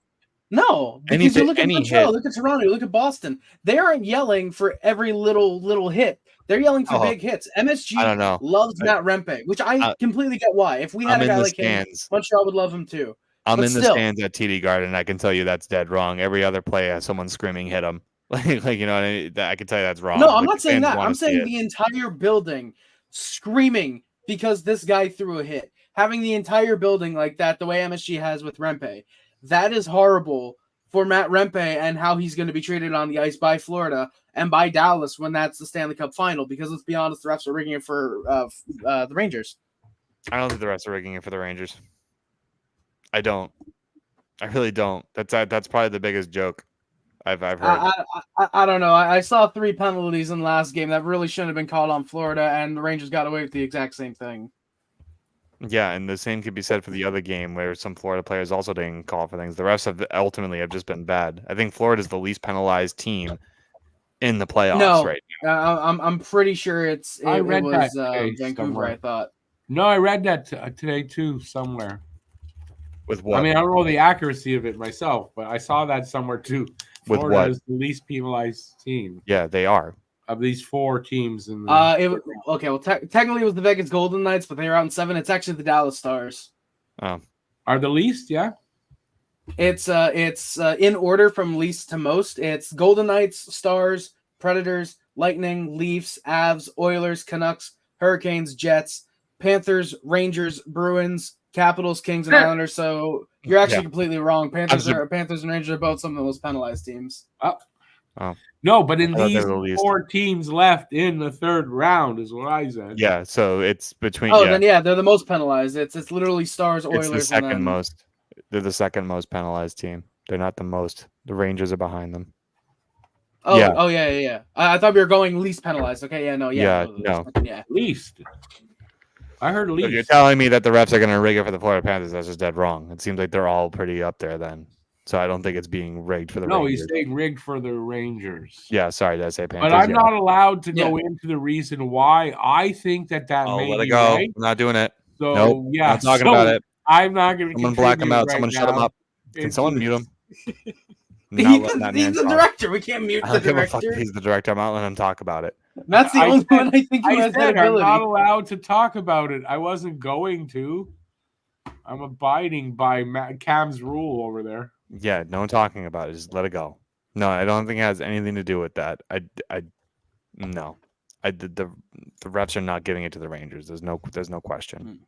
No, because you look at Montreal, look at Toronto, look at Boston. They aren't yelling for every little hit. They're yelling for big hits. MSG I don't know. loves Matt Rempe, which I completely get why. If we had a guy like him, Montreal would love him too. I'm in the stands at TD Garden. I can tell you that's dead wrong. Every other play has someone screaming, hit him. Like you know, I can tell you that's wrong. No, I'm not saying that. I'm saying the entire building screaming because this guy threw a hit. Having the entire building like that, the way MSG has with Rempe, that is horrible for Matt Rempe and how he's going to be treated on the ice by Florida and by Dallas when that's the Stanley Cup final. Because let's be honest, the refs are rigging it for the Rangers. I don't think the refs are rigging it for the Rangers. I don't. I really don't. That's probably the biggest joke I've heard. I don't know. I saw 3 penalties in the last game that really shouldn't have been called on Florida, and the Rangers got away with the exact same thing. Yeah, and the same could be said for the other game where some Florida players also didn't call for things. The refs have ultimately just been bad. I think Florida's the least penalized team in the playoffs right now. I'm pretty sure it was Vancouver. Somewhere. I thought. No, I read that today too somewhere. With what? I mean, I don't know the accuracy of it myself, but I saw that somewhere too. With Florida what? is the least penalized team. Yeah, they are. Of these 4 teams in the Well, technically it was the Vegas Golden Knights, but they were out in 7. It's actually the Dallas Stars. Oh, are the least? Yeah, it's in order from least to most. It's Golden Knights, Stars, Predators, Lightning, Leafs, Avs, Oilers, Canucks, Hurricanes, Jets, Panthers, Rangers, Bruins, Capitals, Kings, and Islanders. So you're actually completely wrong. Panthers and Rangers are both some of the most penalized teams. No, but in these 4 teams left in the 3rd round is what I said. Yeah, so it's between. Then they're the most penalized. It's literally Stars, Oilers. It's the second most. They're the second most penalized team. They're not the most. The Rangers are behind them. Yeah. I thought we were going least penalized. Okay, no. Least. I heard least. If you're telling me that the refs are going to rig it for the Florida Panthers, that's just dead wrong. It seems like they're all pretty up there then. So I don't think it's being rigged for the Rangers. No, he's saying rigged for the Rangers. Yeah, sorry, did I say Panthers? But I'm not allowed to go into the reason why I think that may let it be go. right. I'm not doing it. So, nope, yeah. I'm talking about it. I'm not going to. Someone black him out. Someone shut him up. Can someone mute him? He's the director. We can't mute the director. He's the director. I'm not letting him talk about it. That's the only one I think who has that ability. I'm not allowed to talk about it. I wasn't going to. I'm abiding by Cam's rule over there. Yeah, no talking about it. Just let it go. No, I don't think it has anything to do with that. No. The refs are not giving it to the Rangers. There's no question.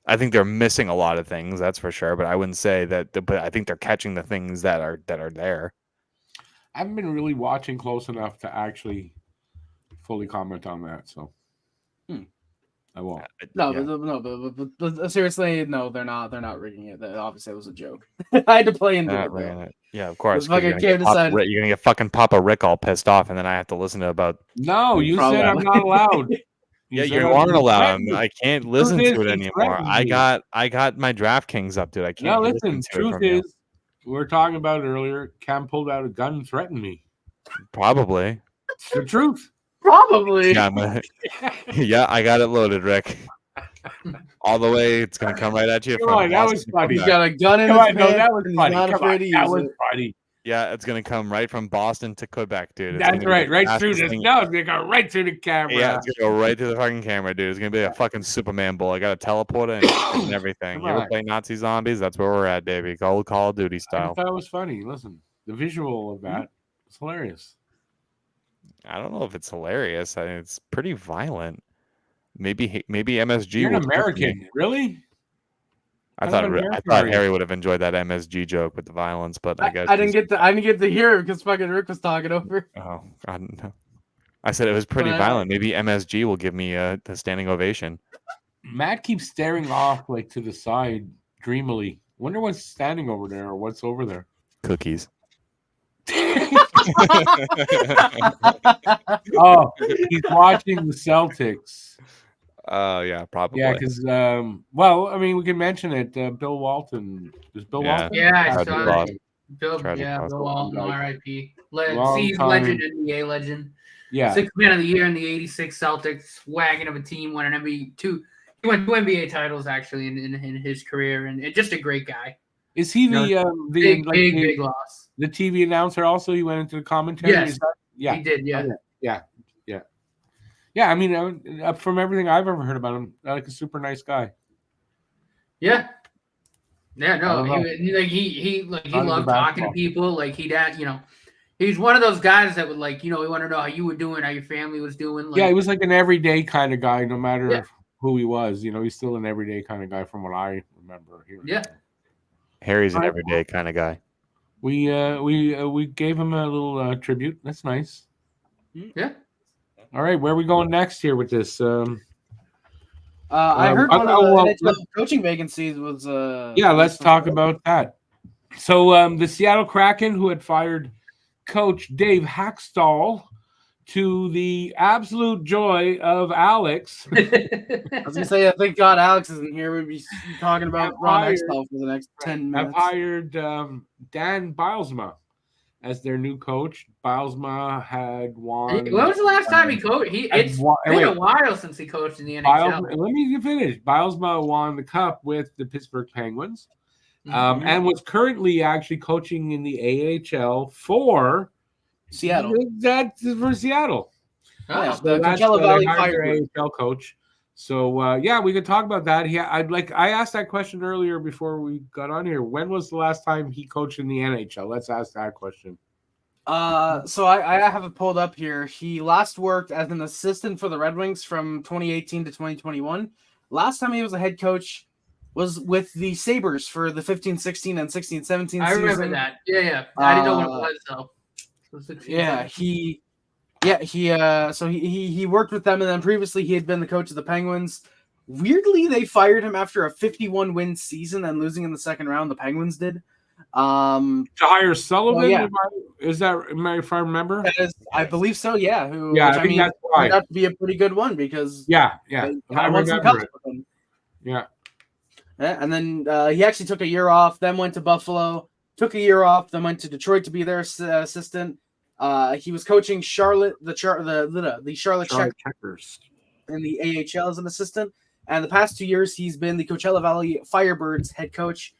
I think they're missing a lot of things, that's for sure. But I wouldn't say that. But I think they're catching the things that are there. I haven't been really watching close enough to actually fully comment on that. So I won't. But seriously, no, they're not. They're not rigging it. Obviously, it was a joke. I had to play into it. Yeah, of course. You're gonna get fucking Papa Rick all pissed off, and then I have to listen to about. No, you said I'm not allowed. You aren't allowed. I can't listen to it anymore. I got my DraftKings up, dude. I can't. No, listen. Truth is, we were talking about it earlier. Cam pulled out a gun and threatened me. Probably. It's the truth. Probably. Yeah, I got it loaded, Rick. All the way, it's gonna come right at you. That was funny. He's got a gun in his hand. That was funny. That was funny. Yeah, it's gonna come right from Boston to Quebec, dude. That's right, right through this. No, it's gonna go right through the camera. Yeah, it's gonna go right through the fucking camera, dude. It's gonna be a fucking Superman bull. I got a teleporter and everything. You ever play Nazi Zombies? That's where we're at, baby. Call of Duty style. I thought it was funny. Listen, the visual of that is hilarious. I don't know if it's hilarious. It's pretty violent. Maybe MSG You're will an cheer for me. American, really? I Kind of thought American I thought are you? Harry would have enjoyed that MSG joke with the violence, but I guess I didn't get to hear it because fucking Rick was talking over. Oh, God, no. I said it was pretty But, violent. Maybe MSG will give me a standing ovation. Matt keeps staring off like to the side dreamily. Wonder what's standing over there or what's over there. Cookies. Oh, he's watching the Celtics. Yeah, probably. Yeah, because well, I mean, we can mention it. Bill Walton. Is Bill Yeah. Walton? Yeah, I Tragic saw loss. it. Bill, Tragic yeah, loss. Bill Walton, Like, R.I.P. long Seas time. legend, NBA legend. Yeah. Sixth man of the year in the '86 Celtics. Wagon of a team, won an NBA two. He won 2 NBA titles actually in his career, and just a great guy. Is he the Big loss. the TV announcer? Also, he went into the commentary. Yes, Is that, yeah, he did. Yeah. Okay. Yeah. I mean, from everything I've ever heard about him, like a super nice guy. Yeah. Yeah, no, I don't know. he Not into loved talking to basketball. people. Like he's one of those guys that would we want to know how you were doing, how your family was doing. Like, Yeah, he was like an everyday kind of guy, no matter Yeah. who he was. He's still an everyday kind of guy from what I remember hearing. Yeah. Harry's an Alright. everyday kind of guy. We gave him a little tribute. That's nice. Yeah. All right, where are we going next here with this? I heard one of the NHL coaching vacancies was. Yeah, let's talk about that. So the Seattle Kraken, who had fired coach Dave Hackstall, to the absolute joy of Alex. I was gonna say, thank God Alex isn't here. We'd be talking about Ron Hextall for the next 10 minutes. I've hired Dan Bilesma as their new coach. Bilesma had won. When was the last time he coached? It's been a while since he coached in the NHL. Let me finish. Bilesma won the cup with the Pittsburgh Penguins, and was currently actually coaching in the AHL for Seattle. That's for Seattle. Oh, yeah, the Coachella Valley Fire AHL coach. So yeah, we could talk about that. I asked that question earlier before we got on here. When was the last time he coached in the NHL? Let's ask that question. So I have it pulled up here. He last worked as an assistant for the Red Wings from 2018 to 2021. Last time he was a head coach was with the Sabres for the 15-16 and 16-17 season. I remember that. Yeah. I didn't know what it was though. He worked with them, and then previously he had been the coach of the Penguins. Weirdly, they fired him after a 51-win season and losing in the second round. The Penguins did. To hire Sullivan, yeah. Is that if I remember? I believe so. Yeah. I think that's right. Turned out to be a pretty good one because I remember it. Yeah. And then he actually took a year off, then went to Buffalo. Took a year off, then went to Detroit to be their assistant. He was coaching Charlotte, the Charlotte Checkers in the AHL as an assistant. And the past 2 years, he's been the Coachella Valley Firebirds head coach.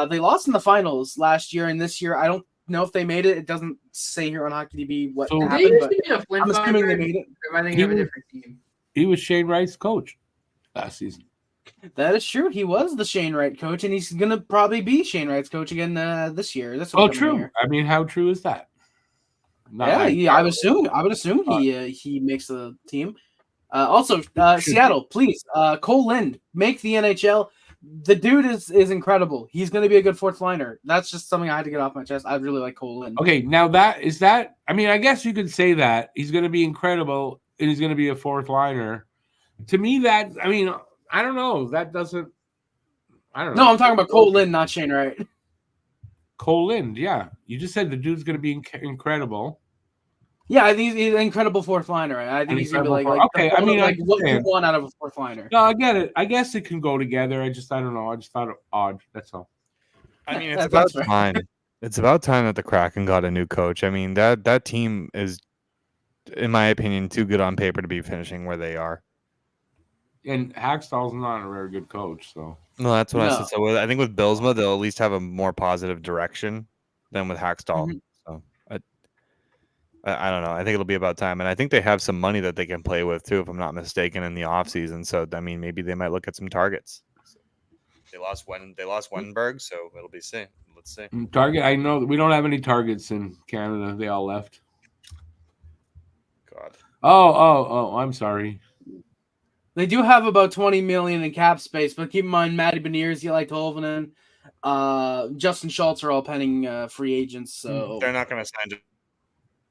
They lost in the finals last year, and this year I don't know if they made it. It doesn't say here on HockeyDB what happened, but I'm assuming they made it. I think they have a different team. He was Shane Wright's coach last season. That is true. He was the Shane Wright coach, and he's going to probably be Shane Wright's coach again this year. True. Year. I mean, how true is that? I would assume he makes the team. Also, Seattle, please, Cole Lind, make the NHL. The dude is incredible. He's going to be a good fourth liner. That's just something I had to get off my chest. I really like Cole Lind. Okay, now that. I mean, I guess you could say that he's going to be incredible and he's going to be a fourth liner. To me, I don't know. That doesn't. I don't know. No, I'm talking about Cole Lind, not Shane Wright. Cole Lind, yeah. You just said the dude's going to be incredible. Yeah, I think he's an incredible fourth liner. I think he's going to be like okay. I mean, like what you want out of a fourth liner. No, I get it. I guess it can go together. I don't know. I just thought it odd. That's all. I mean, it's about time. It's about time that the Kraken got a new coach. I mean, that team is, in my opinion, too good on paper to be finishing where they are. And Hackstall's not a very good coach, so. No, that's what I said. So I think with Bilsma, they'll at least have a more positive direction than with Hackstall. Mm-hmm. So I don't know. I think it'll be about time, and I think they have some money that they can play with too, if I'm not mistaken, in the offseason. So I mean, maybe they might look at some targets. They lost Wenberg, so it'll be see. Let's see. Target. I know we don't have any targets in Canada. They all left. God. Oh, I'm sorry. They do have about 20 million in cap space, but keep in mind, Matty Beniers, Eli Tolvanen, Justin Schultz are all pending free agents, so They're not going to sign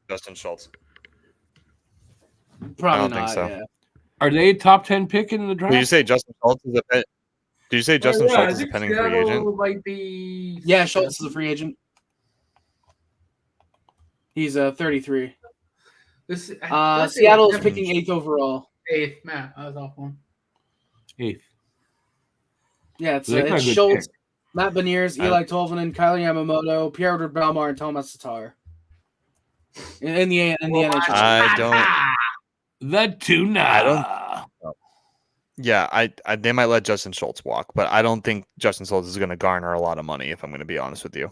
Justin Schultz. probably I don't not. think so. Yeah. Are they a top 10 pick in the draft? Did you say Justin Schultz is a Did you say Justin I Schultz is a think pending free Seattle agent? might be. Yeah, Schultz is a free agent. He's 33. Seattle is picking 8th overall. 8th. Man, that was awful. 8th. Yeah, it's They got a good Schultz, pick. Matt Beniers, Eli Tolvanen, Kyler Yamamoto, Pierre-Edouard Bellemare, and Thomas Tatar. In the NHL. I don't. The tuna. I don't. Yeah, I they might let Justin Schultz walk, but I don't think Justin Schultz is going to garner a lot of money. If I'm going to be honest with you,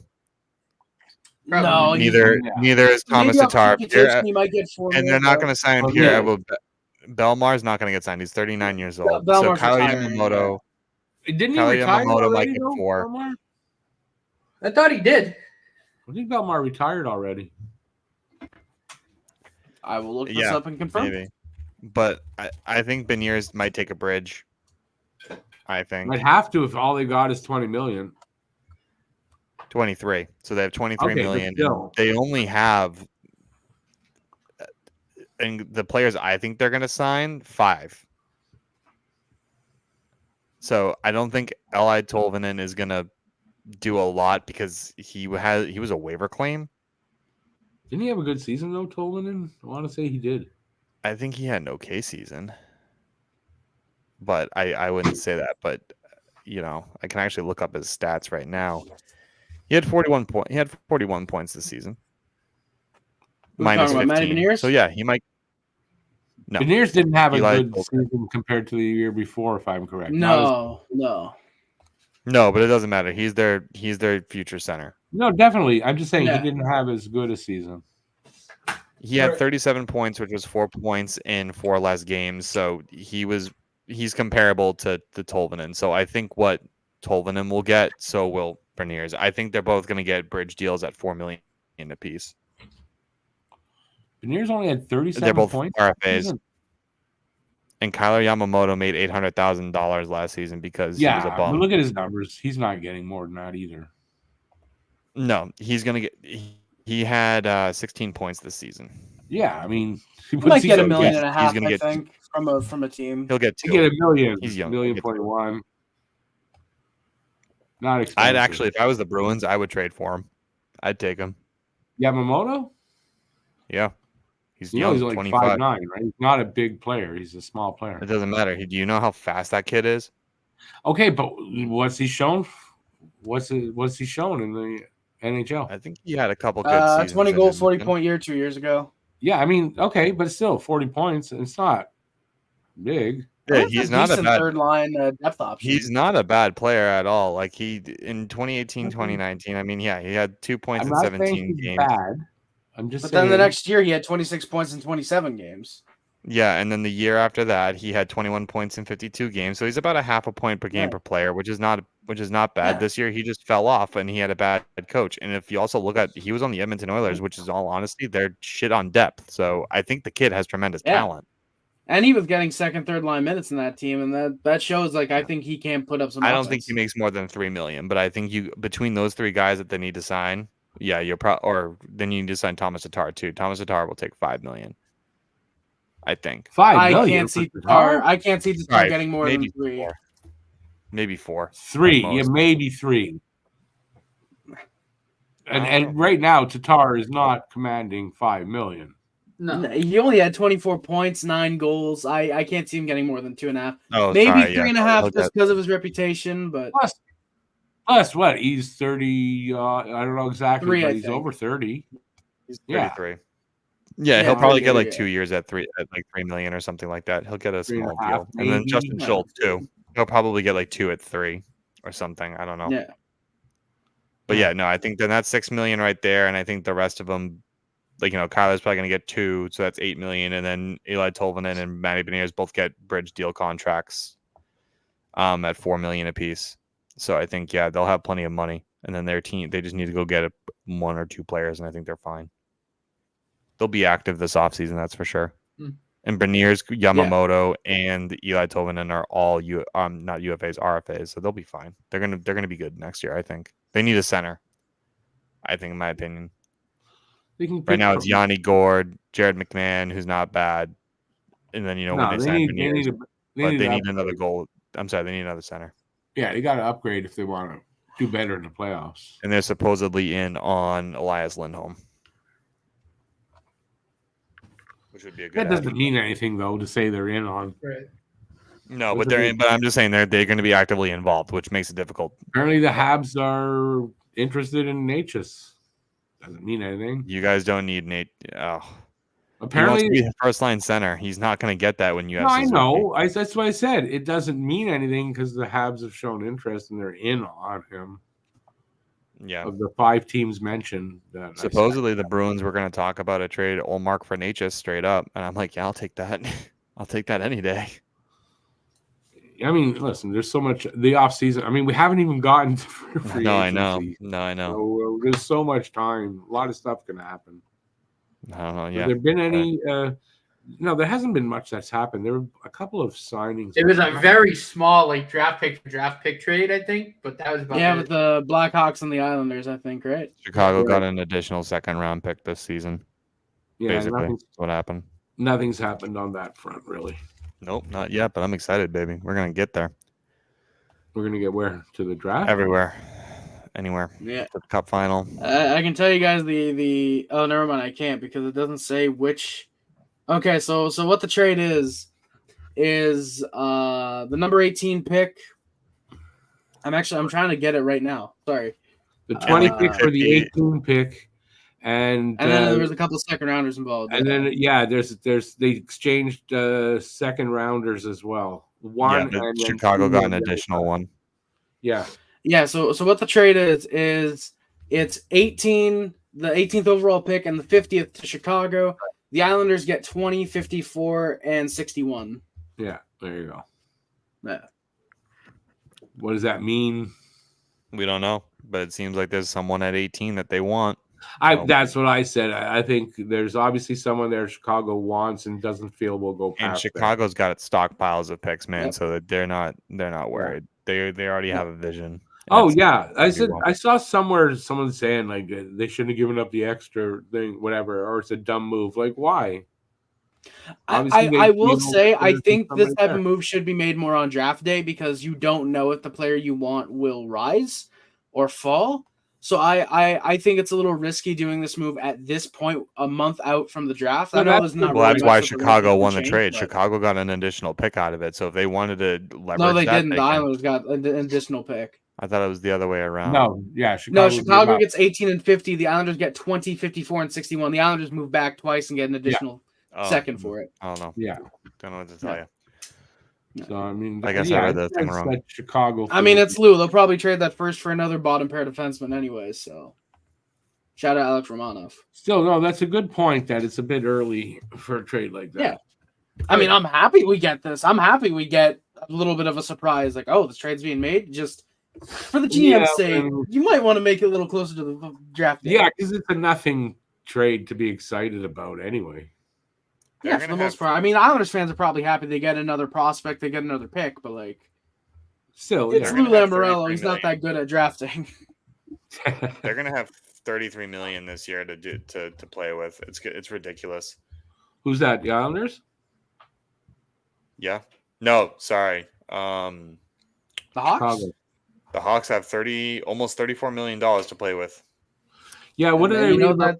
No, neither is Thomas maybe off Tatar. reputation, he might get 4 And they're not going to sign Oh, Pierre. yeah. Belmar's not going to get signed. He's 39 years old. Belmar's So Kyle retiring, Yamamoto. Didn't he Kyler retire Yamamoto might already, get though, 4. Belmar? I thought he did. I think Belmar retired already. I will look this up and confirm. Maybe. But I think Beniers might take a bridge. I think Might have to if all they got is 20 million. 23. So they have 23 Okay, but million. still. They only have, and the players I think they're going to sign 5. So I don't think Eli Tolvanen is going to do a lot because he was a waiver claim. Didn't he have a good season though, Tolvanen? I want to say he did. I think he had an okay season, but I wouldn't say that. But I can actually look up his stats right now. He had 41 points. He had 41 points this season. Minus 15. So yeah, he might. No, Beniers didn't have Eli a good Tolvanen. season compared to the year before, if I'm correct. No. No, but it doesn't matter. He's their future center. No, definitely. I'm just saying Yeah. he didn't have as good a season. He had 37 points, which was 4 points in 4 less games. So he's comparable to Tolvanen. So I think what Tolvanen will get, so will Beniers. I think they're both going to get bridge deals at $4 million apiece. Beniers only had 37 They're both points. RFAs. And Kyler Yamamoto made $800,000 last season because he was a Yeah, bum. but look at his numbers. He's not getting more than that either. No, he's going to get. He had 16 points this season. Yeah, I mean, He might get $1.5 million, He's gonna I get think, from a team. He'll get he 2. get $1 million. He's young. $1.1 million. Not expensive. I'd actually, if I was the Bruins, I would trade for him. I'd take him. Yamamoto? Yeah. He's You young, know, he's like 25. 5'9", right? He's not a big player. He's a small player. It doesn't matter. Do you know how fast that kid is? Okay, but what's he shown? What's he shown in the NHL? I think he had a couple good seasons. 20 in goal, Edmonton. 40-point year 2 years ago. Yeah, I mean, okay, but still 40 points. It's not big. Yeah, he's not a bad third line depth option. He's not a bad player at all. Like in 2018, 2019, I mean, yeah, he had 2 points I'm in not 17 saying he's games. bad. I'm just But saying. then the next year he had 26 points in 27 games. Yeah, and then the year after that, he had 21 points in 52 games. So he's about a half a point per game per player, which is not bad. This year he just fell off and he had a bad coach. And if you also look at, he was on the Edmonton Oilers, which is all honesty, they're shit on depth. So I think the kid has tremendous talent. And he was getting second, third line minutes in that team, and that shows. Like, I think he can put up some. I don't think he makes more than $3 million, but I think between those 3 guys that they need to sign, yeah, or then you need to sign Thomas Tatar too. Thomas Tatar will take $5 million. I think $5 million. I can't see Tatar getting more than 3. 4. Maybe 4. 3. Yeah, maybe 3. And right now, Tatar is not commanding $5 million. No, he only had 24 points, 9 goals. I can't see him getting more than 2.5. Oh, maybe sorry, 3.5 just because of his reputation. But plus what? He's 30. I don't know exactly, 3, but he's over 30. He's 33. Yeah, he'll probably get like 2 years at $3 million or something like that. He'll get a small deal, and then Justin Schultz too. He'll probably get like 2 at 3 or something. I don't know. Yeah. But yeah, no, I think then that's $6 million right there, and I think the rest of them, like Kyler's probably going to get 2, so that's $8 million, and then Eli Tolvanen and Matty Beniers both get bridge deal contracts, at $4 million apiece. So I think they'll have plenty of money, and then their team they just need to go get 1 or 2 players, and I think they're fine. They'll be active this offseason, that's for sure. And Beniers, Yamamoto, and Eli Tolvanen are all not UFAs, RFAs, so they'll be fine. They're gonna be good next year. I think they need a center. I think, in my opinion, They can right pick now it's Yanni Gord, Jared McMahon, who's not bad, and then No, when they sign Beniers, they need another goal. I'm sorry, they need another center. Yeah, they got to upgrade if they want to do better in the playoffs. And they're supposedly in on Elias Lindholm, which would be a good. That doesn't mean anything though to say they're in on. Right. No, but they're in. But I'm just saying they're going to be actively involved, which makes it difficult. Apparently, the Habs are interested in Natchez. Doesn't mean anything. You guys don't need Nate. Apparently, he wants to be a first line center. He's not going to get that when you have. No, I know. That's what I said. It doesn't mean anything because the Habs have shown interest and they're in on him. Yeah. Of the 5 teams mentioned, that supposedly the Bruins were going to talk about a trade Olmark for Natchez straight up, and I'm like, yeah, I'll take that. I'll take that any day. I mean, listen, there's so much the off season. I mean, we haven't even gotten to free No, agency. I know. So, there's so much time. A lot of stuff can happen. I don't know. Yeah. Have there been any? No, there hasn't been much that's happened. There were a couple of signings. It was a very small draft pick trade, I think, but that was about it. with the Blackhawks and the Islanders, I think, right? Chicago got an additional second round pick this season. Yeah, basically, that's what happened. Nothing's happened on that front, really. Nope, not yet, but I'm excited, baby. We're gonna get there. We're gonna get where? To the draft? Everywhere, anywhere. Yeah, to the Cup final. I can tell you guys the. Oh, never mind. I can't because it doesn't say which. Okay, so what the trade is the number 18 pick. I'm trying to get it right now. Sorry. The 20 pick for the 18 pick, and then there was a couple of second rounders involved. And then they exchanged second rounders as well. And Chicago got an additional one. Yeah. Yeah. So what the trade is it's 18, the 18th overall pick and the 50th to Chicago. The Islanders get 20, 54, and 61. Yeah, there you go. Yeah. What does that mean? We don't know, but it seems like there's someone at 18 that they want. That's what I said. I think there's obviously someone there Chicago wants and doesn't feel will go past. And Chicago's got stockpiles of picks, man, Yep. so that they're not worried. They already have a vision. Oh yeah, I saw somewhere someone saying they shouldn't have given up the extra thing, whatever, or it's a dumb move. Like why? I will say I think this type of move should be made more on draft day because you don't know if the player you want will rise or fall. So I think it's a little risky doing this move at this point, a month out from the draft. That's why Chicago won the trade. But Chicago got an additional pick out of it. So if they wanted to leverage no, they didn't. The Islanders got an additional pick. I thought it was the other way around. No, yeah. Chicago gets 18 and 50. The Islanders get 20, 54, and 61. The Islanders move back twice and get an additional second for it. I don't know. Yeah. Don't know what to tell you. So, I mean, I guess I read the thing wrong. Chicago. I mean, it's Lou. They'll probably trade that first for another bottom pair defenseman anyway. So, shout out Alex Romanov. Still, no, that's a good point that it's a bit early for a trade like that. Yeah. I mean, I'm happy we get this. I'm happy we get a little bit of a surprise. Like, oh, this trade's being made. Just for the GM's sake, you might want to make it a little closer to the draft day. Yeah, because it's a nothing trade to be excited about anyway. Yeah, for the most part. I mean, Islanders fans are probably happy they get another prospect, they get another pick, but still, it's Lou Lamoriello. He's not that good at drafting. They're gonna have $33 million this year to play with. It's ridiculous. Who's that? The Islanders? Yeah. No, sorry. The Hawks. Chicago. The Hawks have almost $34 million to play with. Yeah, what do they know that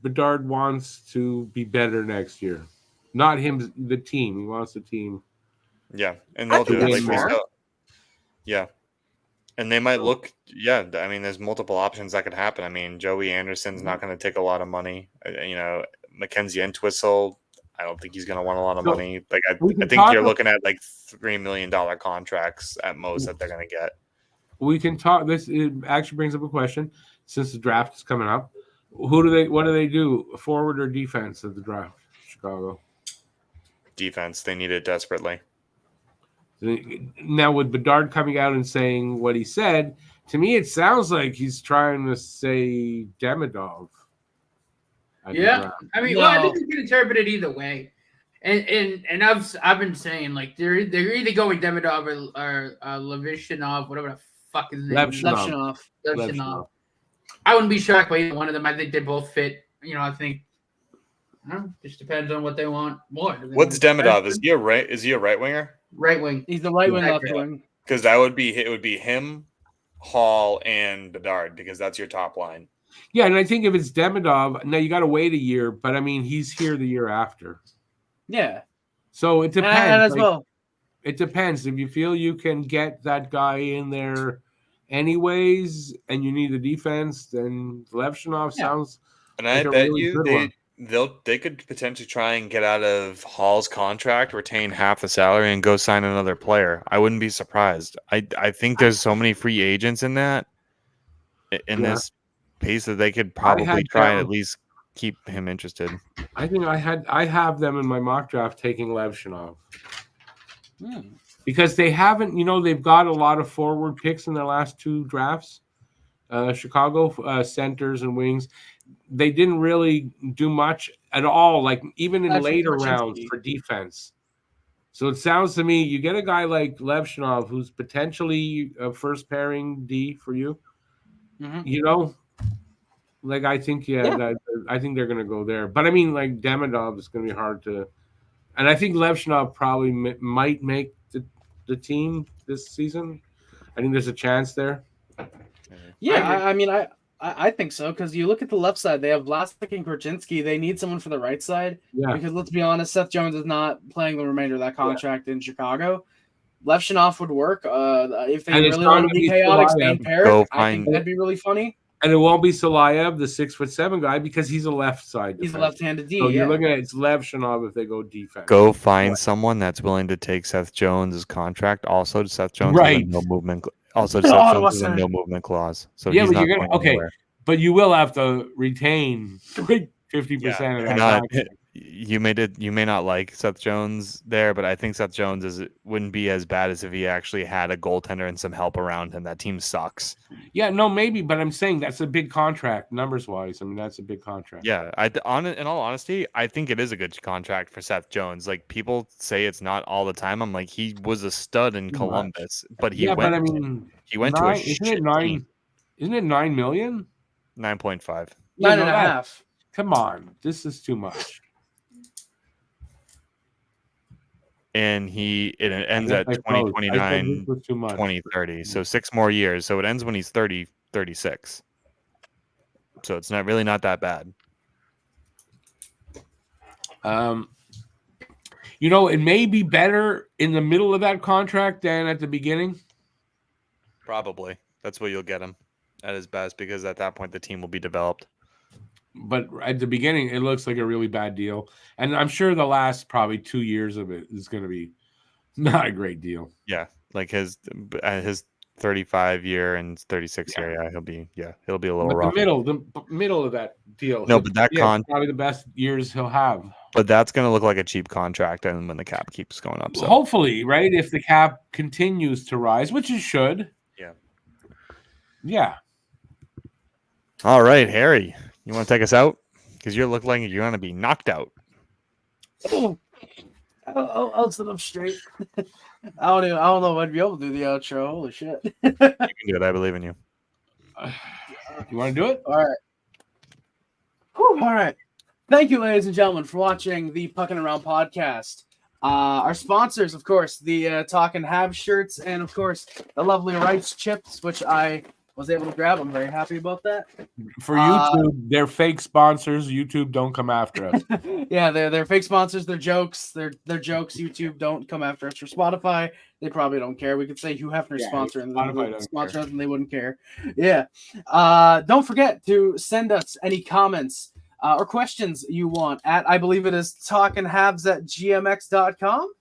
Bedard wants to be better next year. Not him, the team. He wants the team. Yeah, and they'll do it. Like yeah. And they might look, I mean, there's multiple options that could happen. I mean, Joey Anderson's not going to take a lot of money. Mackenzie Entwistle, I don't think he's going to want a lot of money. I think you're looking at $3 million contracts at most that they're going to get. We can talk. It actually brings up a question. Since the draft is coming up, what do they do? Forward or defense at the draft? Chicago. Defense. They need it desperately. Now, with Bedard coming out and saying what he said, to me, it sounds like he's trying to say Demidov. Yeah. I mean, I think you can interpret it either way. And I've been saying like they're either going Demidov or Levishinov, whatever the fuck his name is. Levshinov. Levshinov. I wouldn't be shocked by either one of them. I think they both fit. I think just depends on what they want more. What's Demidov? Is he a right winger? Right wing. He's the right wing, left wing. Because it would be him, Hall, and Bedard, because that's your top line. Yeah, and I think if it's Demidov, now you got to wait a year, but I mean he's here the year after. Yeah. So it depends. And as well. It depends. If you feel you can get that guy in there anyways, and you need the defense, then Levshinov sounds. And I bet you they could potentially try and get out of Hall's contract, retain half the salary, and go sign another player. I wouldn't be surprised. I think there's so many free agents in this pace that they could probably try and at least keep him interested. I think I have them in my mock draft taking Levshinov. Because they haven't, they've got a lot of forward picks in their last two drafts. Chicago centers and wings. They didn't really do much at all, like even in later rounds for defense. So it sounds to me, you get a guy like Levshinov, who's potentially a first pairing D for you. Like I think, I think they're going to go there. But I mean, like Demidov is going to be hard to, and I think Levshinov probably might make the team this season. I think there's a chance there. Yeah, I mean, I think so, because you look at the left side, they have Vlasic and Korchinski. They need someone for the right side. Yeah. Because let's be honest, Seth Jones is not playing the remainder of that contract in Chicago. Levshinov would work. If they really want to be chaotic, Spain paired, I think that'd be really funny. And it won't be Salayev, the 6'7" guy, because he's a left side. He's a left-handed D. So you're looking at it's Levshinov if they go defense. Go find someone that's willing to take Seth Jones' contract. Also, Seth Jones has a no movement. Also, Seth Jones has a no movement clause. So yeah, but you're gonna but you will have to retain 50% of that contract. You may not like Seth Jones there, but I think Seth Jones wouldn't be as bad as if he actually had a goaltender and some help around him. That team sucks. Yeah, no, maybe, but I'm saying that's a big contract numbers wise. I mean, that's a big contract. Yeah, in all honesty, I think it is a good contract for Seth Jones. Like people say it's not all the time. I'm like, he was a stud in Columbus, but he went. But I mean, he went to a isn't it $9 million? 9.5. 9.5. Come on, this is too much. And it ends at 2029, 2030. So 6 more years. So it ends when he's 30, 36. So it's not that bad. It may be better in the middle of that contract than at the beginning. Probably. That's where you'll get him at his best, because at that point the team will be developed. But at the beginning, it looks like a really bad deal. And I'm sure the last probably 2 years of it is going to be not a great deal. Yeah. Like his 35 year and 36 year. Yeah. He'll be a little rough. The middle of that deal. No, but that probably the best years he'll have. But that's going to look like a cheap contract and when the cap keeps going up. So hopefully, right? If the cap continues to rise, which it should. Yeah. Yeah. All right, Harry. You want to take us out? Because you look like you're going to be knocked out. Oh, I'll sit up straight. I don't know if I'd be able to do the outro. Holy shit. You can do it. I believe in you. You want to do it? All right. Whew, all right. Thank you, ladies and gentlemen, for watching the Puckin' Around podcast. Our sponsors, of course, the Talkin' Habs shirts, and, of course, the lovely Rice chips, which I was able to grab. I'm very happy about that. For YouTube, they're fake sponsors. YouTube, don't come after us. Yeah, they're fake sponsors. They're jokes. They're jokes. YouTube, don't come after us. For Spotify, they probably don't care. We could say Hugh Hefner's sponsor and sponsor us, and they wouldn't care. Yeah. Don't forget to send us any comments or questions you want at, I believe it is talkinhabs@gmx.com.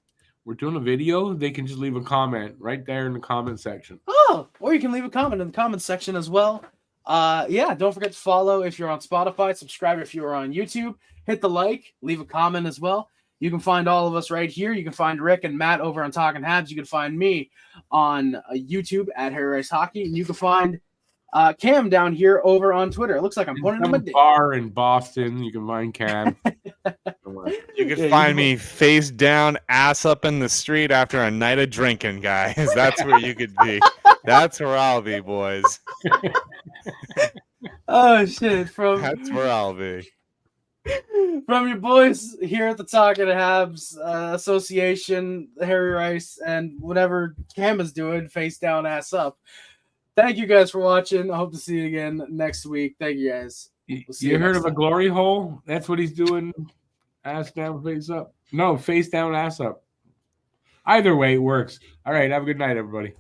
We're doing a video. They can just leave a comment right there in the comment section. Oh, or you can leave a comment in the comment section as well. Don't forget to follow if you're on Spotify, subscribe if you're on YouTube, hit the like, leave a comment as well. You can find all of us right here. You can find Rick and Matt over on Talkin' Habs. You can find me on YouTube at Harry Rice Hockey, and you can find Cam down here over on Twitter. It looks like I'm pointing him a dick. Bar in Boston. You can find Cam. Don't worry. You could Yeah, find me face down, ass up in the street after a night of drinking, guys. That's where you could be. That's where I'll be, boys. Oh shit! That's where I'll be. From your boys here at the Talking Habs Association, Harry Rice, and whatever Cam is doing, face down, ass up. Thank you guys for watching. I hope to see you again next week. Thank you guys. We'll see You heard next of a time. glory hole? That's what he's doing. Ass down, face up. No, face down, ass up. Either way, it works. All right. Have a good night, everybody.